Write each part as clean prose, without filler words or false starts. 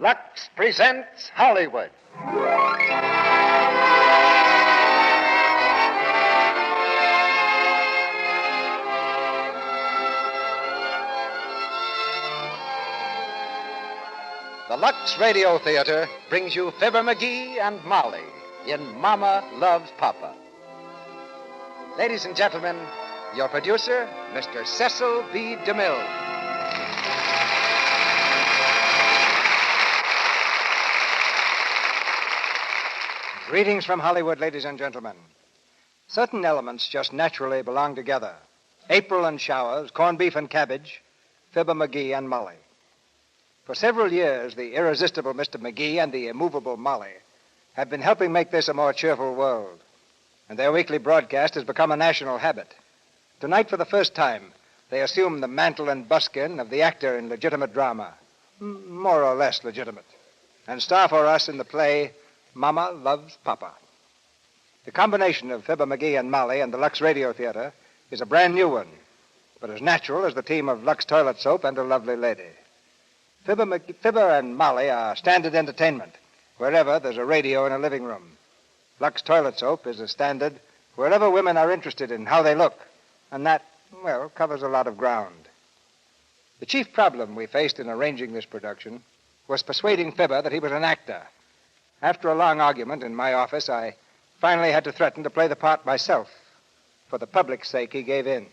Lux presents Hollywood. The Lux Radio Theater brings you Fibber McGee and Molly in Mama Loves Papa. Ladies and gentlemen, your producer, Mr. Cecil B. DeMille. Greetings from Hollywood, ladies and gentlemen. Certain elements just naturally belong together. April and showers, corned beef and cabbage, Fibber McGee and Molly. For several years, the irresistible Mr. McGee and the immovable Molly have been helping make this a more cheerful world, and their weekly broadcast has become a national habit. Tonight, for the first time, they assume the mantle and buskin of the actor in legitimate drama, more or less legitimate, and star for us in the play Mama Loves Papa. The combination of Fibber McGee and Molly and the Lux Radio Theater is a brand new one, but as natural as the team of Lux Toilet Soap and a lovely lady. Fibber and Molly are standard entertainment wherever there's a radio in a living room. Lux Toilet Soap is a standard wherever women are interested in how they look, and that, well, covers a lot of ground. The chief problem we faced in arranging this production was persuading Fibber that he was an actor. After a long argument in my office, I finally had to threaten to play the part myself. For the public's sake, he gave in.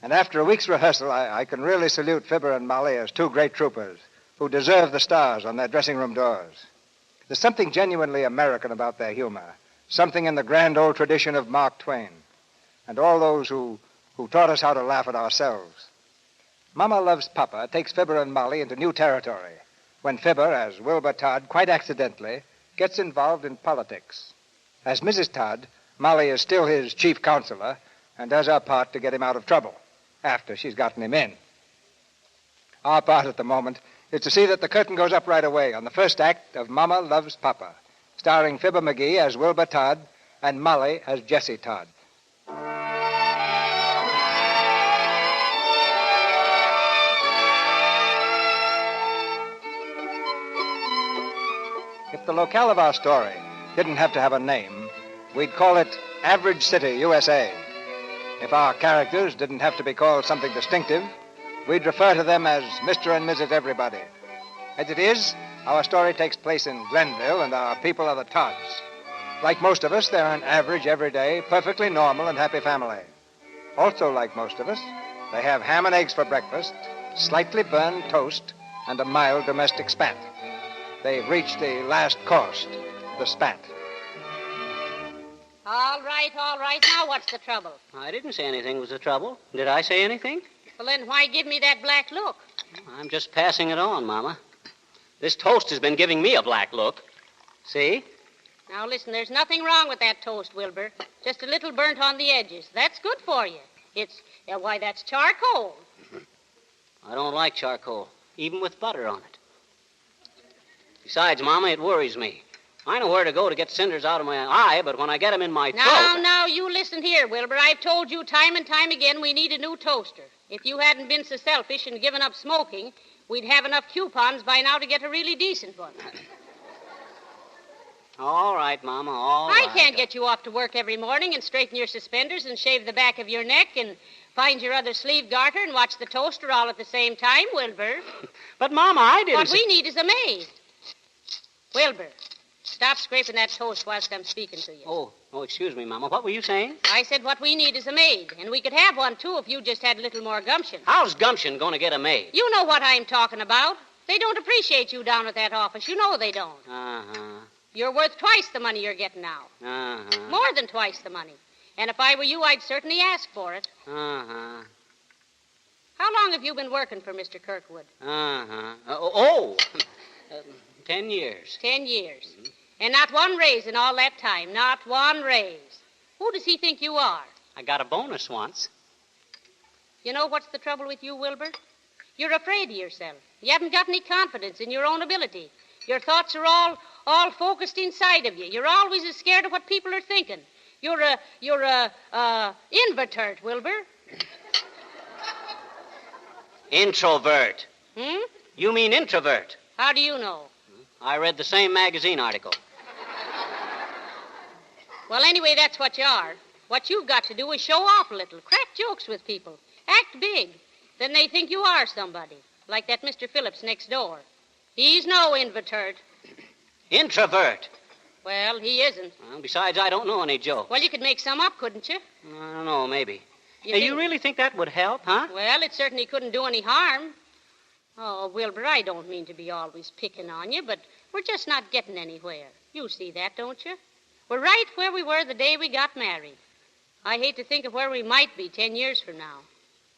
And after a week's rehearsal, I can really salute Fibber and Molly as two great troopers who deserve the stars on their dressing room doors. There's something genuinely American about their humor, something in the grand old tradition of Mark Twain, and all those who taught us how to laugh at ourselves. Mama Loves Papa takes Fibber and Molly into new territory when Fibber, as Wilbur Todd, quite accidentally, gets involved in politics. As Mrs. Todd, Molly is still his chief counselor and does her part to get him out of trouble after she's gotten him in. Our part at the moment is to see that the curtain goes up right away on the first act of Mama Loves Papa, starring Fibber McGee as Wilbur Todd and Molly as Jessie Todd. If the locale of our story didn't have to have a name, we'd call it Average City, USA. If our characters didn't have to be called something distinctive, we'd refer to them as Mr. and Mrs. Everybody. As it is, our story takes place in Glenville, and our people are the Todds. Like most of us, they're an average, everyday, perfectly normal and happy family. Also, like most of us, they have ham and eggs for breakfast, slightly burned toast, and a mild domestic spat. They've reached the last course, the spat. All right. Now what's the trouble? I didn't say anything was the trouble. Did I say anything? Well, then why give me that black look? I'm just passing it on, Mama. This toast has been giving me a black look. See? Now, listen, there's nothing wrong with that toast, Wilbur. Just a little burnt on the edges. That's good for you. Why, that's charcoal. I don't like charcoal, even with butter on it. Besides, Mama, it worries me. I know where to go to get cinders out of my eye, but when I get them in my throat... Now, you listen here, Wilbur. I've told you time and time again we need a new toaster. If you hadn't been so selfish and given up smoking, we'd have enough coupons by now to get a really decent one. All right, Mama, all right. I can't get you off to work every morning and straighten your suspenders and shave the back of your neck and find your other sleeve garter and watch the toaster all at the same time, Wilbur. But, Mama, I didn't... What we need is a maid. Wilbur, stop scraping that toast whilst I'm speaking to you. Oh, excuse me, Mama. What were you saying? I said what we need is a maid, and we could have one, too, if you just had a little more gumption. How's gumption going to get a maid? You know what I'm talking about. They don't appreciate you down at that office. You know they don't. Uh-huh. You're worth twice the money you're getting now. Uh-huh. More than twice the money. And if I were you, I'd certainly ask for it. Uh-huh. How long have you been working for Mr. Kirkwood? 10 years. 10 years. Mm-hmm. And not one raise in all that time. Not one raise. Who does he think you are? I got a bonus once. You know what's the trouble with you, Wilbur? You're afraid of yourself. You haven't got any confidence in your own ability. Your thoughts are all focused inside of you. You're always as scared of what people are thinking. You're a invertert, Wilbur. Introvert. You mean introvert. How do you know? I read the same magazine article. Well, anyway, that's what you are. What you've got to do is show off a little, crack jokes with people, act big. Then they think you are somebody, like that Mr. Phillips next door. He's no introvert. Introvert? Well, he isn't. Well, besides, I don't know any jokes. Well, you could make some up, couldn't you? I don't know, maybe. You You really think that would help, huh? Well, it certainly couldn't do any harm. Oh, Wilbur, I don't mean to be always picking on you, but we're just not getting anywhere. You see that, don't you? We're right where we were the day we got married. I hate to think of where we might be 10 years from now.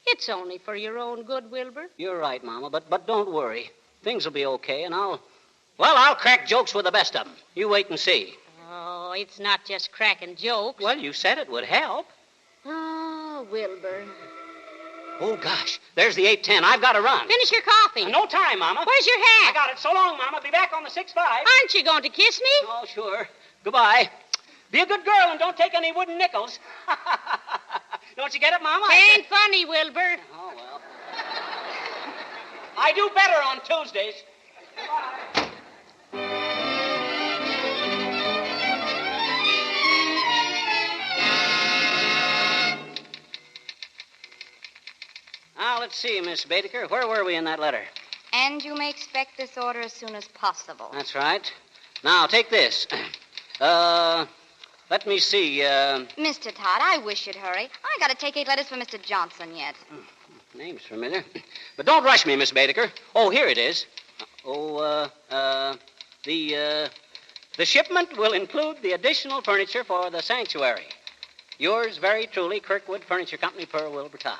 It's only for your own good, Wilbur. You're right, Mama, but don't worry. Things will be okay, and I'll crack jokes with the best of them. You wait and see. Oh, it's not just cracking jokes. Well, you said it would help. Oh, Wilbur. Oh, gosh, there's the 8:10. I've got to run. Finish your coffee. No time, Mama. Where's your I hat? got it. So long, Mama. Be back on the 6:5. Aren't you going to kiss me? Oh, sure. Goodbye. Be a good girl and don't take any wooden nickels. Don't you get it, Mama? Ain't funny, Wilbur. Oh, well. I do better on Tuesdays. Now, let's see, Miss Baedeker. Where were we in that letter? And you may expect this order as soon as possible. That's right. Now, take this. Let me see. Mr. Todd, I wish you'd hurry. I got to take 8 letters for Mr. Johnson yet. Name's familiar. But don't rush me, Miss Baedeker. Oh, here it is. The shipment will include the additional furniture for the sanctuary. Yours very truly, Kirkwood Furniture Company, per Wilbur Todd.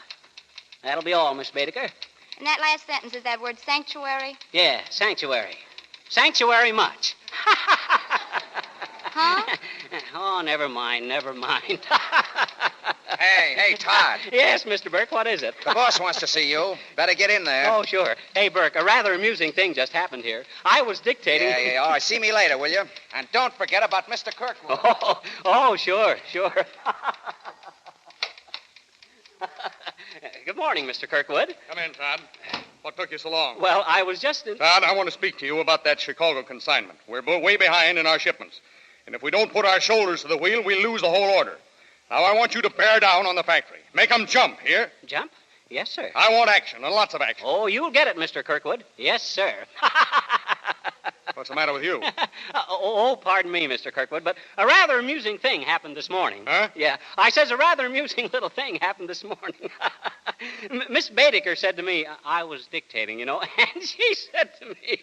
That'll be all, Miss Baedeker. And that last sentence is that word sanctuary? Yeah, sanctuary. Sanctuary much. Huh? Oh, never mind. Hey, Todd. Yes, Mr. Burke, what is it? The boss wants to see you. Better get in there. Oh, sure. Hey, Burke, a rather amusing thing just happened here. I was dictating... Yeah. All right, see me later, will you? And don't forget about Mr. Kirkwood. Oh, sure. Good morning, Mr. Kirkwood. Come in, Todd. What took you so long? Well, I was just... Todd, I want to speak to you about that Chicago consignment. We're way behind in our shipments. And if we don't put our shoulders to the wheel, we'll lose the whole order. Now, I want you to bear down on the factory. Make them jump, here? Jump? Yes, sir. I want action, and lots of action. Oh, you'll get it, Mr. Kirkwood. Yes, sir. What's the matter with you? Pardon me, Mr. Kirkwood, but a rather amusing thing happened this morning. Huh? Yeah, I says a rather amusing little thing happened this morning. Miss Baedeker said to me, I was dictating, and she said to me,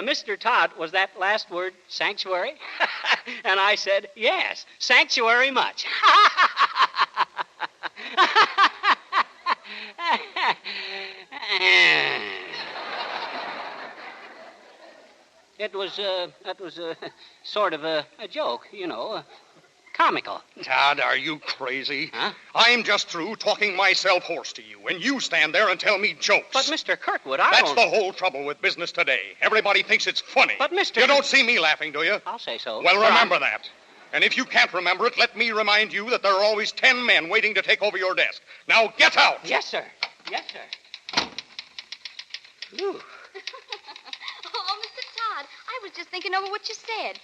Mr. Todd, was that last word sanctuary? And I said, yes, sanctuary much. That was sort of a joke, comical. Todd, are you crazy? Huh? I'm just through talking myself hoarse to you, and you stand there and tell me jokes. But, Mr. Kirkwood, That's the whole trouble with business today. Everybody thinks it's funny. But, Mr. You don't see me laughing, do you? I'll say so. Well, remember that. And if you can't remember it, let me remind you that there are always 10 men waiting to take over your desk. Now, get out! Yes, sir. Ooh. Oh, Mr. Todd, I was just thinking over what you said.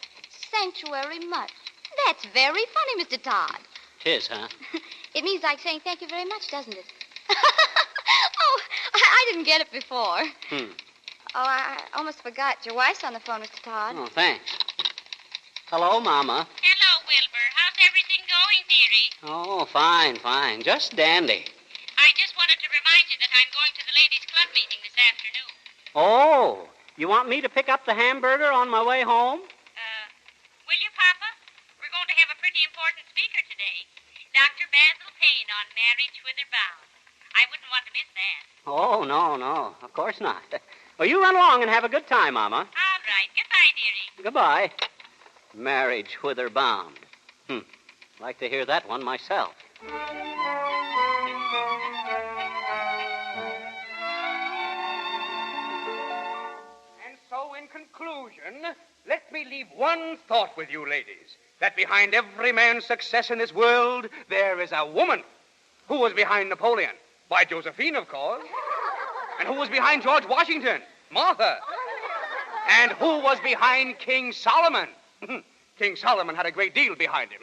Sanctuary much. That's very funny, Mr. Todd. 'Tis, huh? It means like saying thank you very much, doesn't it? Oh, I didn't get it before. Oh, I almost forgot. Your wife's on the phone, Mr. Todd. Oh, thanks. Hello, Mama. Hello, Wilbur. How's everything going, dearie? Oh, fine. Just dandy. I just wanted to remind you that I'm going to the ladies' club meeting this afternoon. Oh, you want me to pick up the hamburger on my way home? Will you, Papa? We're going to have a pretty important speaker today. Dr. Basil Payne on marriage whither bound. I wouldn't want to miss that. Oh, no. Of course not. Well, you run along and have a good time, Mama. All right. Goodbye, dearie. Goodbye. Marriage whither bound. Like to hear that one myself. And so, in conclusion, let me leave one thought with you, ladies. That behind every man's success in this world, there is a woman. Who was behind Napoleon? Why, Josephine, of course. And who was behind George Washington? Martha. And who was behind King Solomon? King Solomon had a great deal behind him.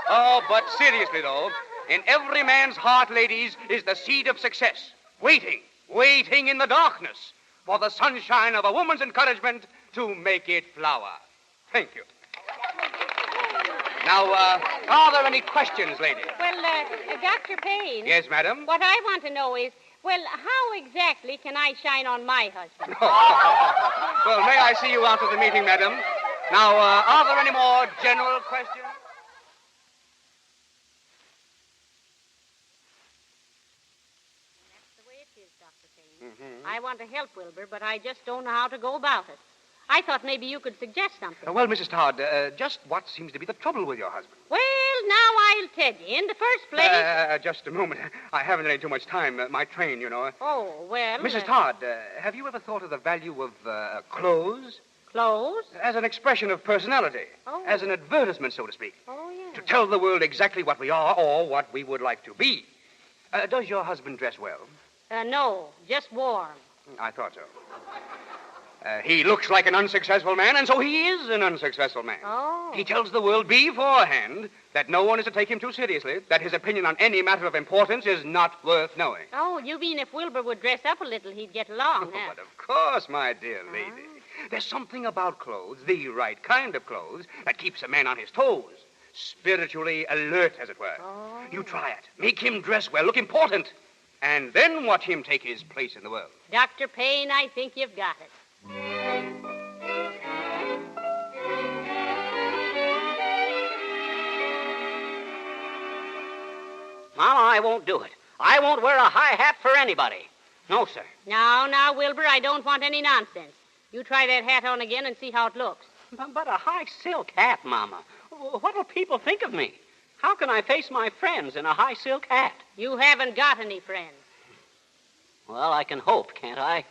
Oh, but seriously, though, in every man's heart, ladies, is the seed of success. Waiting in the darkness for the sunshine of a woman's encouragement to make it flower. Thank you. Now, are there any questions, ladies? Well, Dr. Payne. Yes, madam? What I want to know is, well, how exactly can I shine on my husband? Well, may I see you out of the meeting, madam? Now, are there any more general questions? That's the way it is, Dr. Payne. Mm-hmm. I want to help Wilbur, but I just don't know how to go about it. I thought maybe you could suggest something. Well, Mrs. Todd, just what seems to be the trouble with your husband? Well, now I'll tell you. In the first place... just a moment. I haven't any too much time. My train, you know. Oh, well... Mrs. Todd, have you ever thought of the value of clothes? Clothes? As an expression of personality. Oh. As an advertisement, so to speak. Oh, yeah. To tell the world exactly what we are or what we would like to be. Does your husband dress well? No, just warm. I thought so. He looks like an unsuccessful man, and so he is an unsuccessful man. Oh. He tells the world beforehand that no one is to take him too seriously, that his opinion on any matter of importance is not worth knowing. Oh, you mean if Wilbur would dress up a little, he'd get along, huh? But of course, my dear lady. There's something about clothes, the right kind of clothes, that keeps a man on his toes. Spiritually alert, as it were. Oh. You try it. Make him dress well, look important, and then watch him take his place in the world. Dr. Payne, I think you've got it. Mama, I won't do it. I won't wear a high hat for anybody. No, sir. Now, Wilbur, I don't want any nonsense. You try that hat on again and see how it looks. But a high silk hat, Mama. What'll people think of me? How can I face my friends in a high silk hat? You haven't got any friends. Well, I can hope, can't I?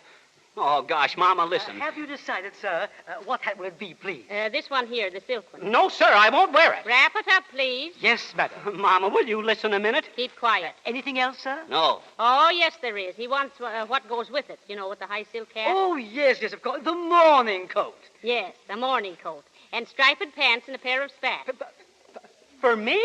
Oh, gosh, Mama, listen. Have you decided, sir, what hat will it be, please? This one here, the silk one. No, sir, I won't wear it. Wrap it up, please. Yes, madam. Mama, will you listen a minute? Keep quiet. Anything else, sir? No. Oh, yes, there is. He wants what goes with it, you know, with the high silk hat. Oh, yes, of course. The morning coat. Yes, the morning coat. And striped pants and a pair of spats. For me?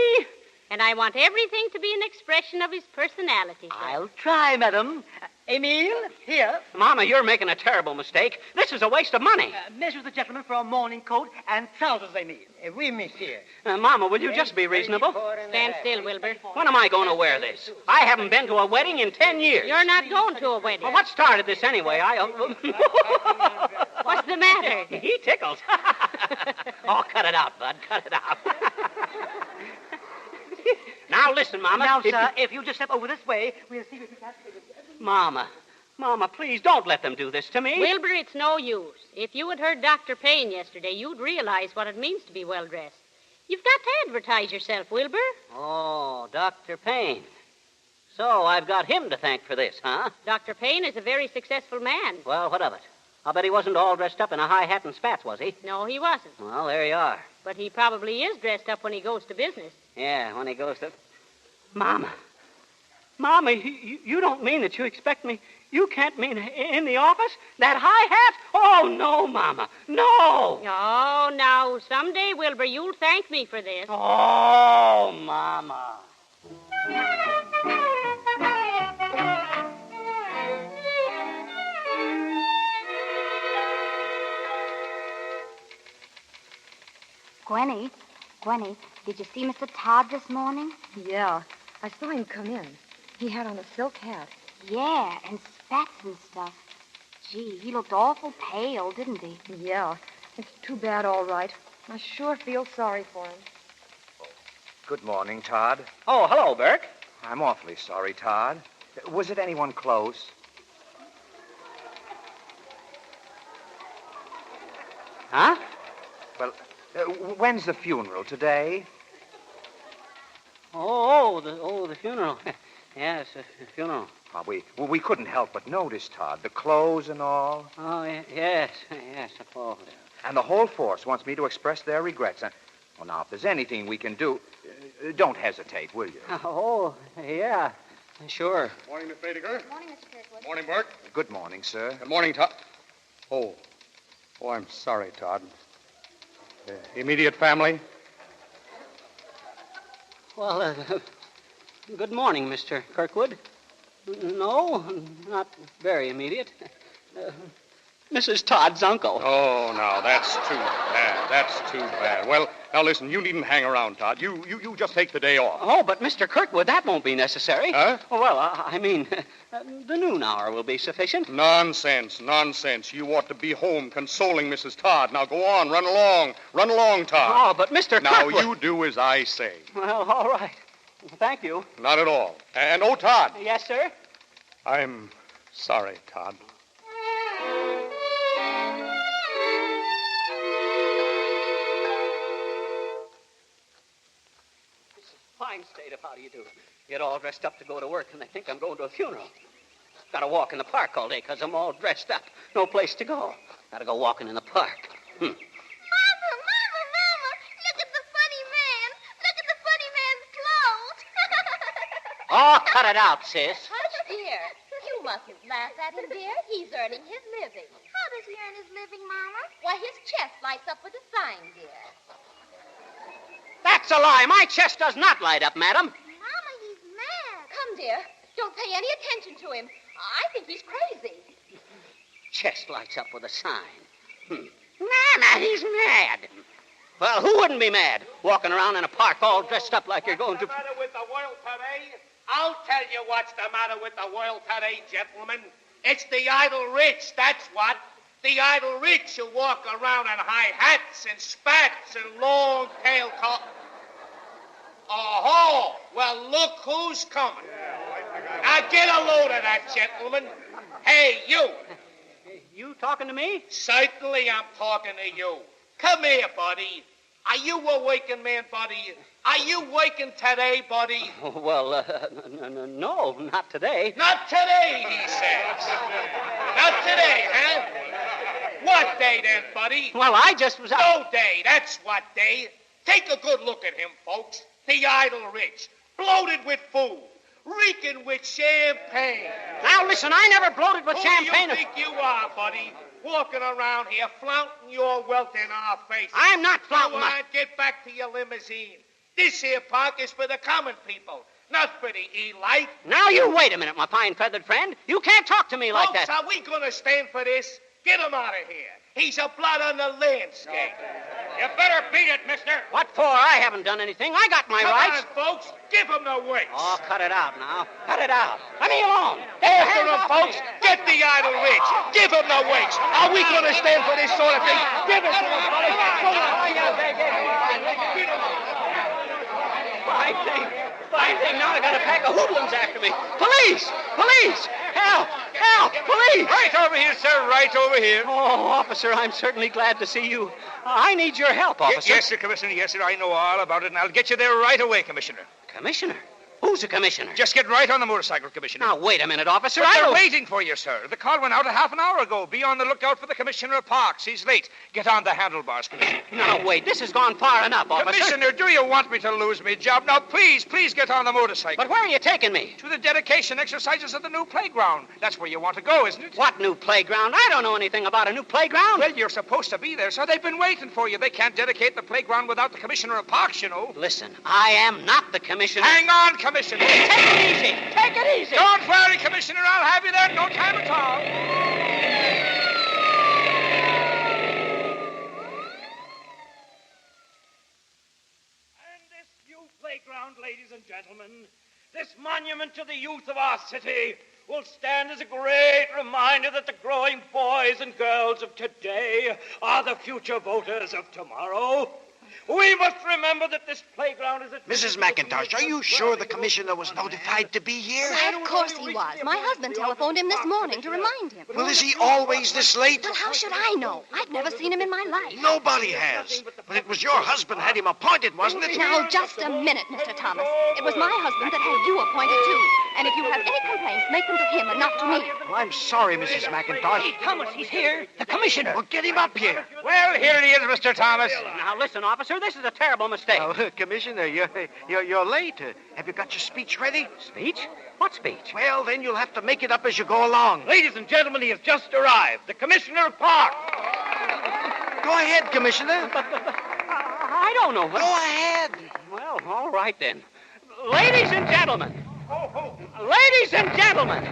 And I want everything to be an expression of his personality, sir. I'll try, madam. Emile, here. Mama, you're making a terrible mistake. This is a waste of money. Measure the gentleman for a morning coat and trousers, Emile. Oui, monsieur. Mama, will you just be reasonable? Stand still, Wilbur. When am I going to wear this? I haven't been to a wedding in 10 years. You're not going to a wedding. Well, what started this anyway? What's the matter? He tickles. Oh, cut it out, Bud. Cut it out. Now, listen, Mama. Now, sir, if you just step over this way, we'll see if we can... Mama, please don't let them do this to me. Wilbur, it's no use. If you had heard Dr. Payne yesterday, you'd realize what it means to be well-dressed. You've got to advertise yourself, Wilbur. Oh, Dr. Payne. So I've got him to thank for this, huh? Dr. Payne is a very successful man. Well, what of it? I'll bet he wasn't all dressed up in a high hat and spats, was he? No, he wasn't. Well, there you are. But he probably is dressed up when he goes to business. Yeah, when he goes to... Mama, you don't mean that you expect me... You can't mean in the office? That high hat? Oh, no, Mama. No! Oh, now, someday, Wilbur, you'll thank me for this. Oh, Mama. Gwenny, did you see Mr. Todd this morning? Yeah, I saw him come in. He had on a silk hat. Yeah, and spats and stuff. Gee, he looked awful pale, didn't he? Yeah, it's too bad, all right. I sure feel sorry for him. Good morning, Todd. Oh, hello, Burke. I'm awfully sorry, Todd. Was it anyone close? Huh? Well, when's the funeral? Today? The funeral. Yes, the funeral. Well, we couldn't help but notice, Todd. The clothes and all. Oh, yes, I suppose. And the whole force wants me to express their regrets. And, well, now, if there's anything we can do, don't hesitate, will you? Oh, yeah. Sure. Morning, Miss Baedeker. Morning, Mr. Kirkwood. Morning, Burke. Good morning, sir. Good morning, Todd. Oh, I'm sorry, Todd. Immediate family? Well, good morning, Mr. Kirkwood. No, not very immediate. Mrs. Todd's uncle. Oh, no, that's too bad. That's too bad. Well, now listen, you needn't hang around, Todd. You just take the day off. Oh, but Mr. Kirkwood, that won't be necessary. Huh? Oh, well, I mean, the noon hour will be sufficient. Nonsense. You ought to be home consoling Mrs. Todd. Now go on, run along, Todd. Oh, but Mr. Now Kirkwood... you do as I say. Well, all right. Thank you. Not at all. And oh, Todd. Yes, sir? I'm sorry, Todd. Fine state of how do you do. Get all dressed up to go to work, and they think I'm going to a funeral. Got to walk in the park all day because I'm all dressed up. No place to go. Got to go walking in the park. Mama, look at the funny man. Look at the funny man's clothes. Oh, cut it out, sis. Hush, dear. You mustn't laugh at him, dear. He's earning his living. How does he earn his living, Mama? Why, his chest lights up with a sign, dear. That's a lie. My chest does not light up, madam. Mama, he's mad. Come, dear. Don't pay any attention to him. I think he's crazy. Chest lights up with a sign. Mama, he's mad. Well, who wouldn't be mad? Walking around in a park all dressed up like you're going to... What's the matter with the world today? I'll tell you what's the matter with the world today, gentlemen. It's the idle rich, that's what. The idle rich who walk around in high hats and spats and long-tailed coats. Oh, well, look who's coming. Now, get a load of that, gentlemen. Hey, you. You talking to me? Certainly I'm talking to you. Come here, buddy. Are you a working man, buddy? Are you working today, buddy? Oh, well, no, not today. Not today, he says. Not today, huh? What day then, buddy? Well, I just was out... No day, that's what day. Take a good look at him, folks. The idle rich, bloated with food, reeking with champagne. Now, listen, I never bloated with champagne. Who do you think you are, buddy? Walking around here, flaunting your wealth in our faces. I'm not flaunting my... Get back to your limousine. This here park is for the common people, not for the elite. Now, you wait a minute, my fine feathered friend. You can't talk to me like that. Folks, are we going to stand for this? Get him out of here. He's a blot on the landscape. You better beat it, mister. What for? I haven't done anything. I got my rights. Come on, folks. Give him the winks. Oh, cut it out now. Cut it out. Let me alone. After him, folks. Get the idle rich. Give him the winks. Are we going to stand for this sort of thing? Give it to him, fellas. Fine thing. Now I got a pack of hoodlums after me. Police! Police! Help! Help! Police! Right over here, sir. Right over here. Oh, officer, I'm certainly glad to see you. I need your help, officer. Yes, sir, Commissioner. Yes, sir. I know all about it, and I'll get you there right away, Commissioner. Commissioner? Who's a commissioner? Just get right on the motorcycle, Commissioner. Now, wait a minute, officer. But they're waiting for you, sir. The call went out a half an hour ago. Be on the lookout for the Commissioner of Parks. He's late. Get on the handlebars, Commissioner. No, wait. This has gone far enough, officer. Commissioner, do you want me to lose my job? Now, please get on the motorcycle. But where are you taking me? To the dedication exercises of the new playground. That's where you want to go, isn't it? What new playground? I don't know anything about a new playground. Well, you're supposed to be there, sir. They've been waiting for you. They can't dedicate the playground without the Commissioner of Parks, you know. Listen, I am not the Commissioner. Hang on, Commissioner. Take it easy. Take it easy. Don't worry, Commissioner. I'll have you there in no time at all. And this new playground, ladies and gentlemen, this monument to the youth of our city will stand as a great reminder that the growing boys and girls of today are the future voters of tomorrow. We must remember that this playground is a... Mrs. McIntosh, are you sure the commissioner was notified to be here? Of course he was. My husband telephoned him this morning to remind him. Well, is he always this late? Well, how should I know? I've never seen him in my life. Nobody has. But it was your husband had him appointed, wasn't it? Now, just a minute, Mr. Thomas. It was my husband that had you appointed, too. And if you have any complaints, make them to him and not to me. Well, I'm sorry, Mrs. McIntosh. Hey, Thomas, he's here. The commissioner. Well, get him up here. Well, here he is, Mr. Thomas. Now, listen, officer, this is a terrible mistake. Commissioner, you're late. Have you got your speech ready? Speech? What speech? Well, then you'll have to make it up as you go along. Ladies and gentlemen, he has just arrived. The Commissioner of Parks. Go ahead, Commissioner. I don't know. Go ahead. Well, all right then. Ladies and gentlemen. Ladies and gentlemen.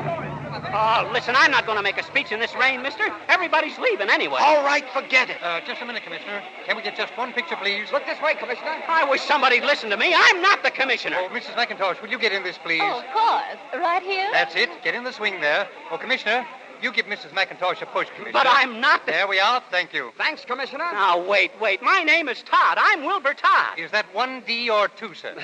Oh, listen, I'm not going to make a speech in this rain, mister. Everybody's leaving anyway. All right, forget it. Just a minute, Commissioner. Can we get just one picture, please? Look this way, Commissioner. I wish somebody'd listen to me. I'm not the commissioner. Oh, Mrs. McIntosh, will you get in this, please? Oh, of course. Right here? That's it. Get in the swing there. Oh, Commissioner, you give Mrs. McIntosh a push, Commissioner. But I'm not the... There we are. Thank you. Thanks, Commissioner. Now, wait. My name is Todd. I'm Wilbur Todd. Is that one D or two, sir?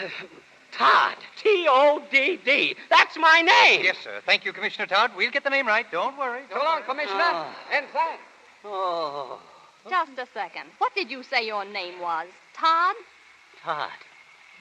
Todd. T-O-D-D. That's my name. Yes, sir. Thank you, Commissioner Todd. We'll get the name right. Don't worry. So long, Commissioner. And thanks. Oh. Just a second. What did you say your name was? Todd? Todd.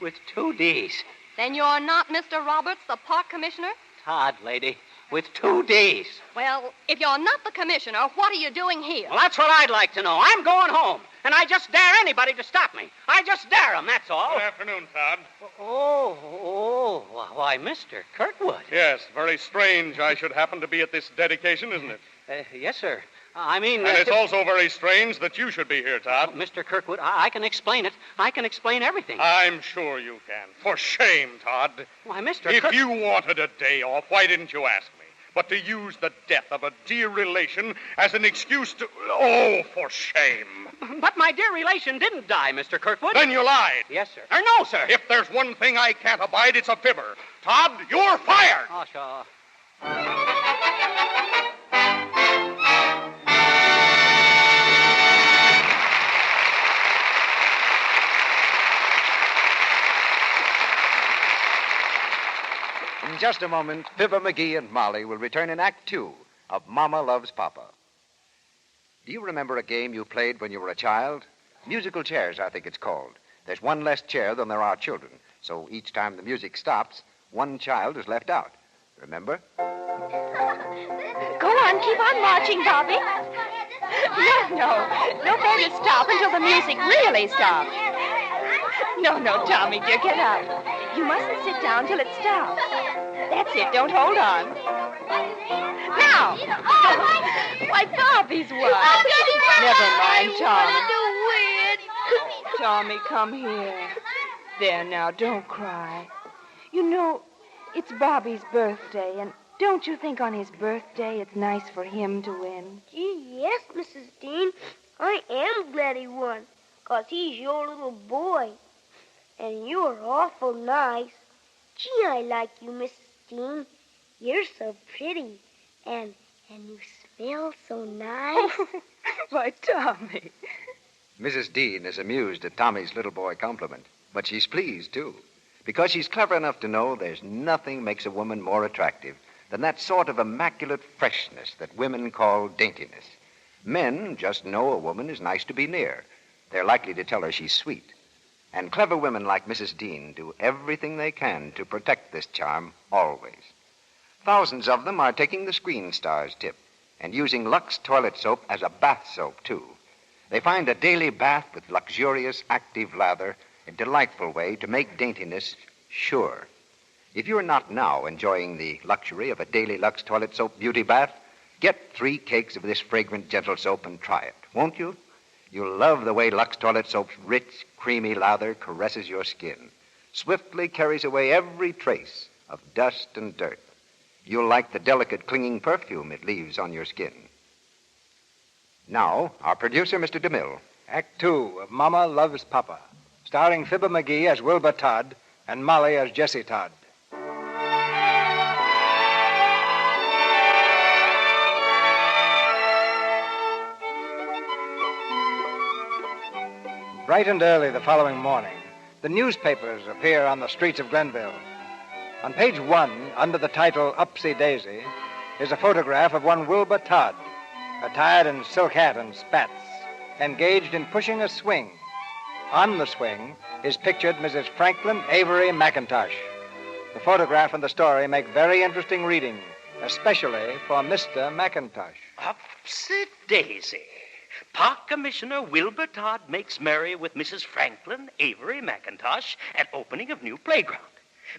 With two D's. Then you're not Mr. Roberts, the park commissioner? Todd, lady. With two D's. Well, if you're not the commissioner, what are you doing here? Well, that's what I'd like to know. I'm going home. And I just dare anybody to stop me. I just dare them, that's all. Good afternoon, Todd. Oh, why, Mr. Kirkwood. Yes, very strange I should happen to be at this dedication, isn't it? Yes, sir. I mean... And it's also very strange that you should be here, Todd. Mr. Kirkwood, I can explain it. I can explain everything. I'm sure you can. For shame, Todd. Why, Mr. If you wanted a day off, why didn't you ask me? But to use the death of a dear relation as an excuse to... Oh, for shame. But my dear relation didn't die, Mr. Kirkwood. Then you lied. Yes, sir. Or no, sir. If there's one thing I can't abide, it's a fibber. Todd, you're fired. Oh, sure. In just a moment, Fibber McGee and Molly will return in Act 2 of Mama Loves Papa. Do you remember a game you played when you were a child? Musical chairs, I think it's called. There's one less chair than there are children, so each time the music stops, one child is left out. Remember? Go on, keep on marching, Bobby. No, better stop until the music really stops. No, Tommy, dear, get up. You mustn't sit down till it stops. That's it, don't hold on. Now! Why, Bobby's what? Never mind, Tommy. Tommy, come here. There, now, don't cry. You know, it's Bobby's birthday, and don't you think on his birthday it's nice for him to win? Gee, yes, Mrs. Dean. I am glad he won, 'cause he's your little boy. And you're awful nice. Gee, I like you, Mrs. Dean. You're so pretty. And you smell so nice. Why, Tommy. Mrs. Dean is amused at Tommy's little boy compliment, but she's pleased, too, because she's clever enough to know there's nothing makes a woman more attractive than that sort of immaculate freshness that women call daintiness. Men just know a woman is nice to be near. They're likely to tell her she's sweet. And clever women like Mrs. Dean do everything they can to protect this charm always. Thousands of them are taking the Screen Star's tip and using Lux toilet soap as a bath soap, too. They find a daily bath with luxurious active lather a delightful way to make daintiness sure. If you're not now enjoying the luxury of a daily Lux toilet soap beauty bath, get 3 cakes of this fragrant gentle soap and try it, won't you? You'll love the way Lux toilet soap's rich, creamy lather caresses your skin, swiftly carries away every trace of dust and dirt. You'll like the delicate, clinging perfume it leaves on your skin. Now, our producer, Mr. DeMille. Act 2 of Mama Loves Papa, starring Fibber McGee as Wilbur Todd and Molly as Jessie Todd. Bright and early the following morning, the newspapers appear on the streets of Glenville. On page 1, under the title Upsy Daisy, is a photograph of one Wilbur Todd, attired in silk hat and spats, engaged in pushing a swing. On the swing is pictured Mrs. Franklin Avery McIntosh. The photograph and the story make very interesting reading, especially for Mr. McIntosh. Upsy-daisy. Park Commissioner Wilbur Todd makes merry with Mrs. Franklin Avery McIntosh at opening of new playground.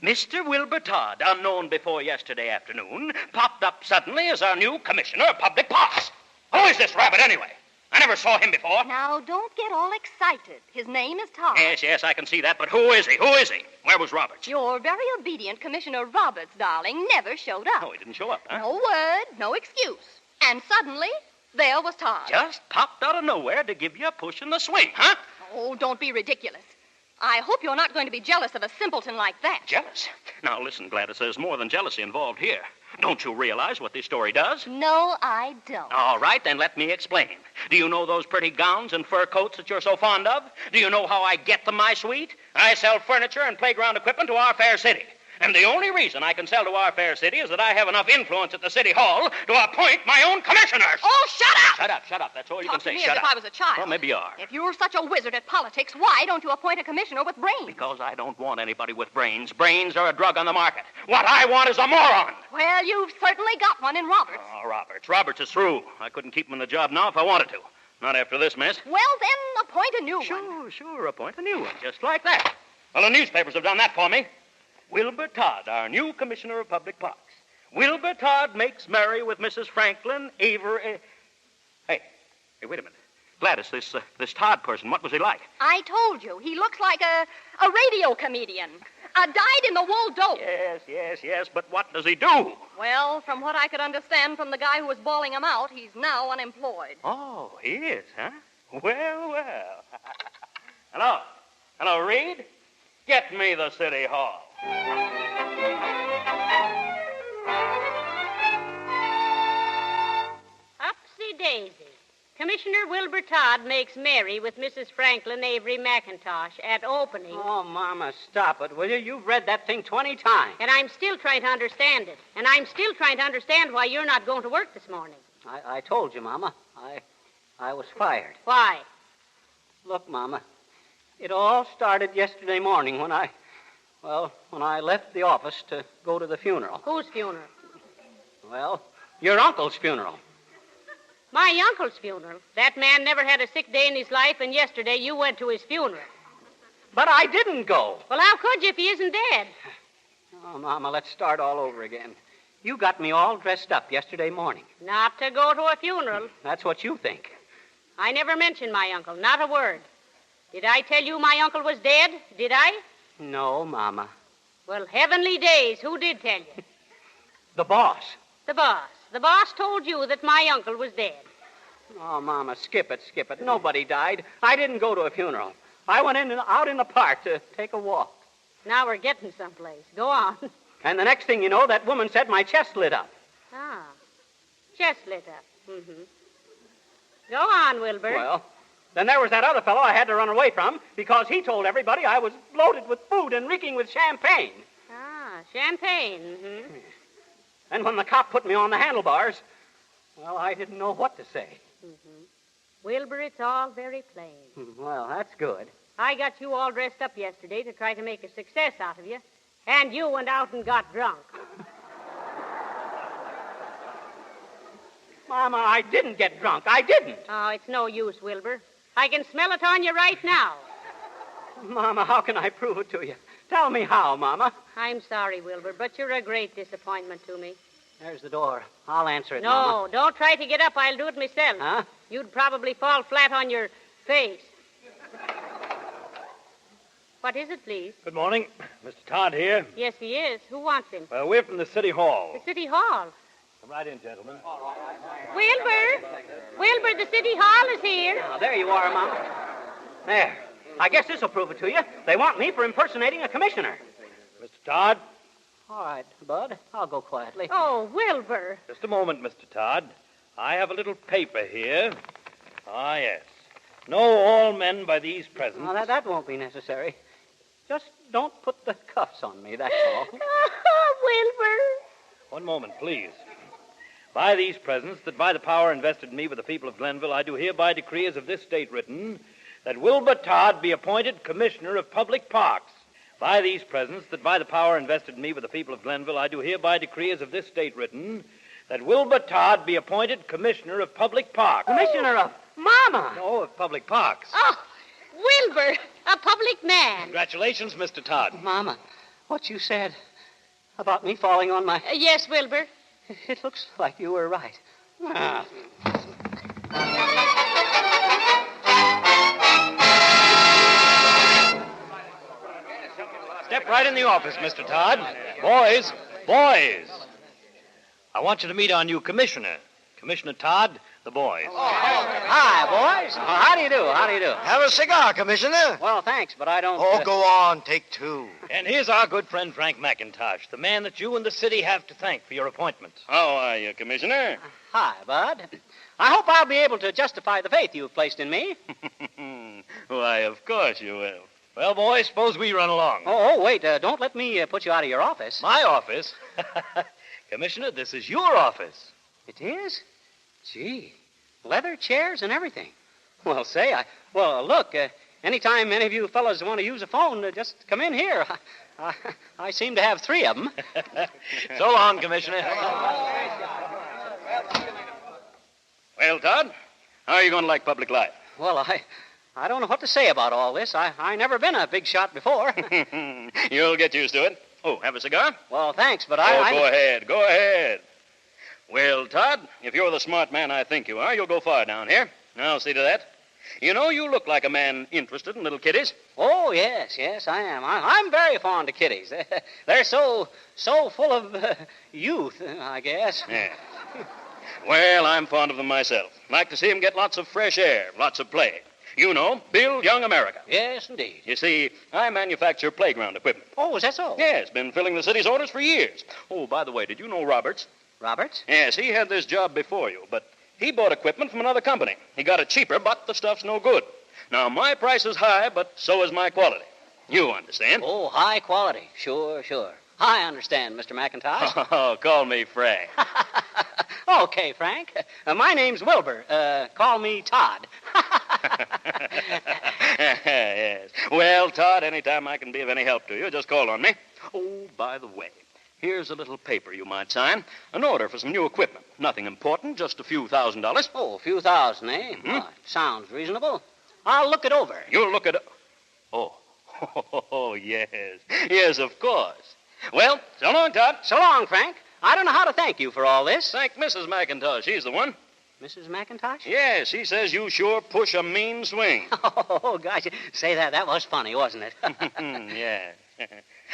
Mr. Wilbur Todd, unknown before yesterday afternoon, popped up suddenly as our new Commissioner of Public Parks. Who is this rabbit, anyway? I never saw him before. Now, don't get all excited. His name is Todd. Yes, I can see that, but who is he? Who is he? Where was Roberts? Your very obedient Commissioner Roberts, darling, never showed up. Oh, he didn't show up, huh? No word, no excuse. And suddenly, there was Todd. Just popped out of nowhere to give you a push in the swing, huh? Oh, don't be ridiculous. I hope you're not going to be jealous of a simpleton like that. Jealous? Now, listen, Gladys, there's more than jealousy involved here. Don't you realize what this story does? No, I don't. All right, then let me explain. Do you know those pretty gowns and fur coats that you're so fond of? Do you know how I get them, my sweet? I sell furniture and playground equipment to our fair city. And the only reason I can sell to our fair city is that I have enough influence at the city hall to appoint my own commissioners. Oh, shut up! Shut up. That's all you Talk can say. to me Shut as up. if I was a child. Well, maybe you are. If you're such a wizard at politics, why don't you appoint a commissioner with brains? Because I don't want anybody with brains. Brains are a drug on the market. What I want is a moron. Well, you've certainly got one in Roberts. Oh, Roberts. Roberts is through. I couldn't keep him in the job now if I wanted to. Not after this mess. Well, then, appoint a new one. Sure, appoint a new one. Just like that. Well, the newspapers have done that for me. Wilbur Todd, our new Commissioner of Public Parks. Wilbur Todd makes merry with Mrs. Franklin Avery. Hey, wait a minute. Gladys, this Todd person, what was he like? I told you, he looks like a radio comedian. A dyed-in-the-wool dope. Yes, but what does he do? Well, from what I could understand from the guy who was bawling him out, he's now unemployed. Oh, he is, huh? Well. Hello, Reed? Get me the city hall. Upsy-daisy. Commissioner Wilbur Todd makes merry with Mrs. Franklin Avery McIntosh at opening. Oh, Mama, stop it, will you? You've read that thing 20 times. And I'm still trying to understand it. And I'm still trying to understand why you're not going to work this morning. I told you, Mama. I was fired. Why? Look, Mama, it all started yesterday morning when I left the office to go to the funeral. Whose funeral? Well, your uncle's funeral. My uncle's funeral? That man never had a sick day in his life, and yesterday you went to his funeral. But I didn't go. Well, how could you if he isn't dead? Oh, Mama, let's start all over again. You got me all dressed up yesterday morning. Not to go to a funeral. That's what you think. I never mentioned my uncle, not a word. Did I tell you my uncle was dead? Did I? No, Mama. Well, heavenly days, who did tell you? The boss. The boss. The boss told you that my uncle was dead. Oh, Mama, skip it. Nobody died. I didn't go to a funeral. I went out in the park to take a walk. Now we're getting someplace. Go on. And the next thing you know, that woman said my chest lit up. Ah, chest lit up. Mm-hmm. Go on, Wilbur. Well, then there was that other fellow I had to run away from because he told everybody I was bloated with food and reeking with champagne. Ah, champagne. Mm-hmm. And when the cop put me on the handlebars, well, I didn't know what to say. Mm-hmm. Wilbur, it's all very plain. Well, that's good. I got you all dressed up yesterday to try to make a success out of you, and you went out and got drunk. Mama, I didn't get drunk. I didn't. Oh, it's no use, Wilbur. I can smell it on you right now. Mama, how can I prove it to you? Tell me how, Mama. I'm sorry, Wilbur, but you're a great disappointment to me. There's the door. I'll answer it, No, Mama. Don't try to get up. I'll do it myself. Huh? You'd probably fall flat on your face. What is it, please? Good morning. Mr. Todd here. Yes, he is. Who wants him? Well, we're from the City Hall. The City Hall. Come right in, gentlemen. Wilbur, the City Hall is here. Oh, there you are, Mama. There. I guess this'll prove it to you. They want me for impersonating a commissioner. Mr. Todd? All right, Bud. I'll go quietly. Oh, Wilbur. Just a moment, Mr. Todd. I have a little paper here. Ah, yes. Know all men by these presents. No, that won't be necessary. Just don't put the cuffs on me, that's all. Wilbur. One moment, please. By these presents, that by the power invested in me with the people of Glenville, I do hereby decree as of this date written, that Wilbur Todd be appointed Commissioner of Public Parks, By these presents, that by the power invested in me with the people of Glenville, I do hereby decree as of this date written, that Wilbur Todd be appointed Commissioner of Public Parks. Commissioner of... Mama! No, of Public Parks. Oh, Wilbur, a public man. Congratulations, Mr. Todd. Mama, what you said about me falling on my... Yes, Wilbur. It looks like you were right. Ah. Step right in the office, Mr. Todd. Boys. I want you to meet our new commissioner. Commissioner Todd, the boys. Hi, boys. How do you do? Have a cigar, Commissioner. Well, thanks, but I don't... Oh, go on. Take two. And here's our good friend Frank McIntosh, the man that you and the city have to thank for your appointment. How are you, Commissioner? Hi, Bud. I hope I'll be able to justify the faith you've placed in me. Why, of course you will. Well, boys, suppose we run along. Oh, wait. Don't let me put you out of your office. My office? Commissioner, this is your office. It is? Gee, leather chairs and everything. Well, say, look, anytime any of you fellas want to use a phone, just come in here. I seem to have 3 of them. So long, Commissioner. Well, Todd, how are you going to like public life? Well, I don't know what to say about all this. I never been a big shot before. You'll get used to it. Oh, have a cigar? Well, thanks, but go ahead. Well, Todd, if you're the smart man I think you are, you'll go far down here. I'll see to that. You know, you look like a man interested in little kiddies. Oh, yes, I am. I'm very fond of kiddies. They're so full of youth, I guess. Yeah. Well, I'm fond of them myself. Like to see them get lots of fresh air, lots of play. You know, build young America. Yes, indeed. You see, I manufacture playground equipment. Oh, is that so? Yes, been filling the city's orders for years. Oh, by the way, did you know Roberts? Roberts? Yes, he had this job before you, but he bought equipment from another company. He got it cheaper, but the stuff's no good. Now, my price is high, but so is my quality. You understand? Oh, high quality. Sure. I understand, Mr. McIntosh. Oh, call me Frank. Okay, Frank. My name's Wilbur. Call me Todd. Yes. Well, Todd, anytime I can be of any help to you, just call on me. Oh, by the way, here's a little paper you might sign. An order for some new equipment. Nothing important, just a few $1,000s. Oh, a few thousand, eh? Mm-hmm. Well, sounds reasonable. I'll look it over. You'll look it... Oh, yes. Yes, of course. Well, so long, Todd. So long, Frank. I don't know how to thank you for all this. Thank Mrs. McIntosh. She's the one. Mrs. McIntosh? Yes, she says you sure push a mean swing. Oh, gosh. Say that. That was funny, wasn't it? Yeah.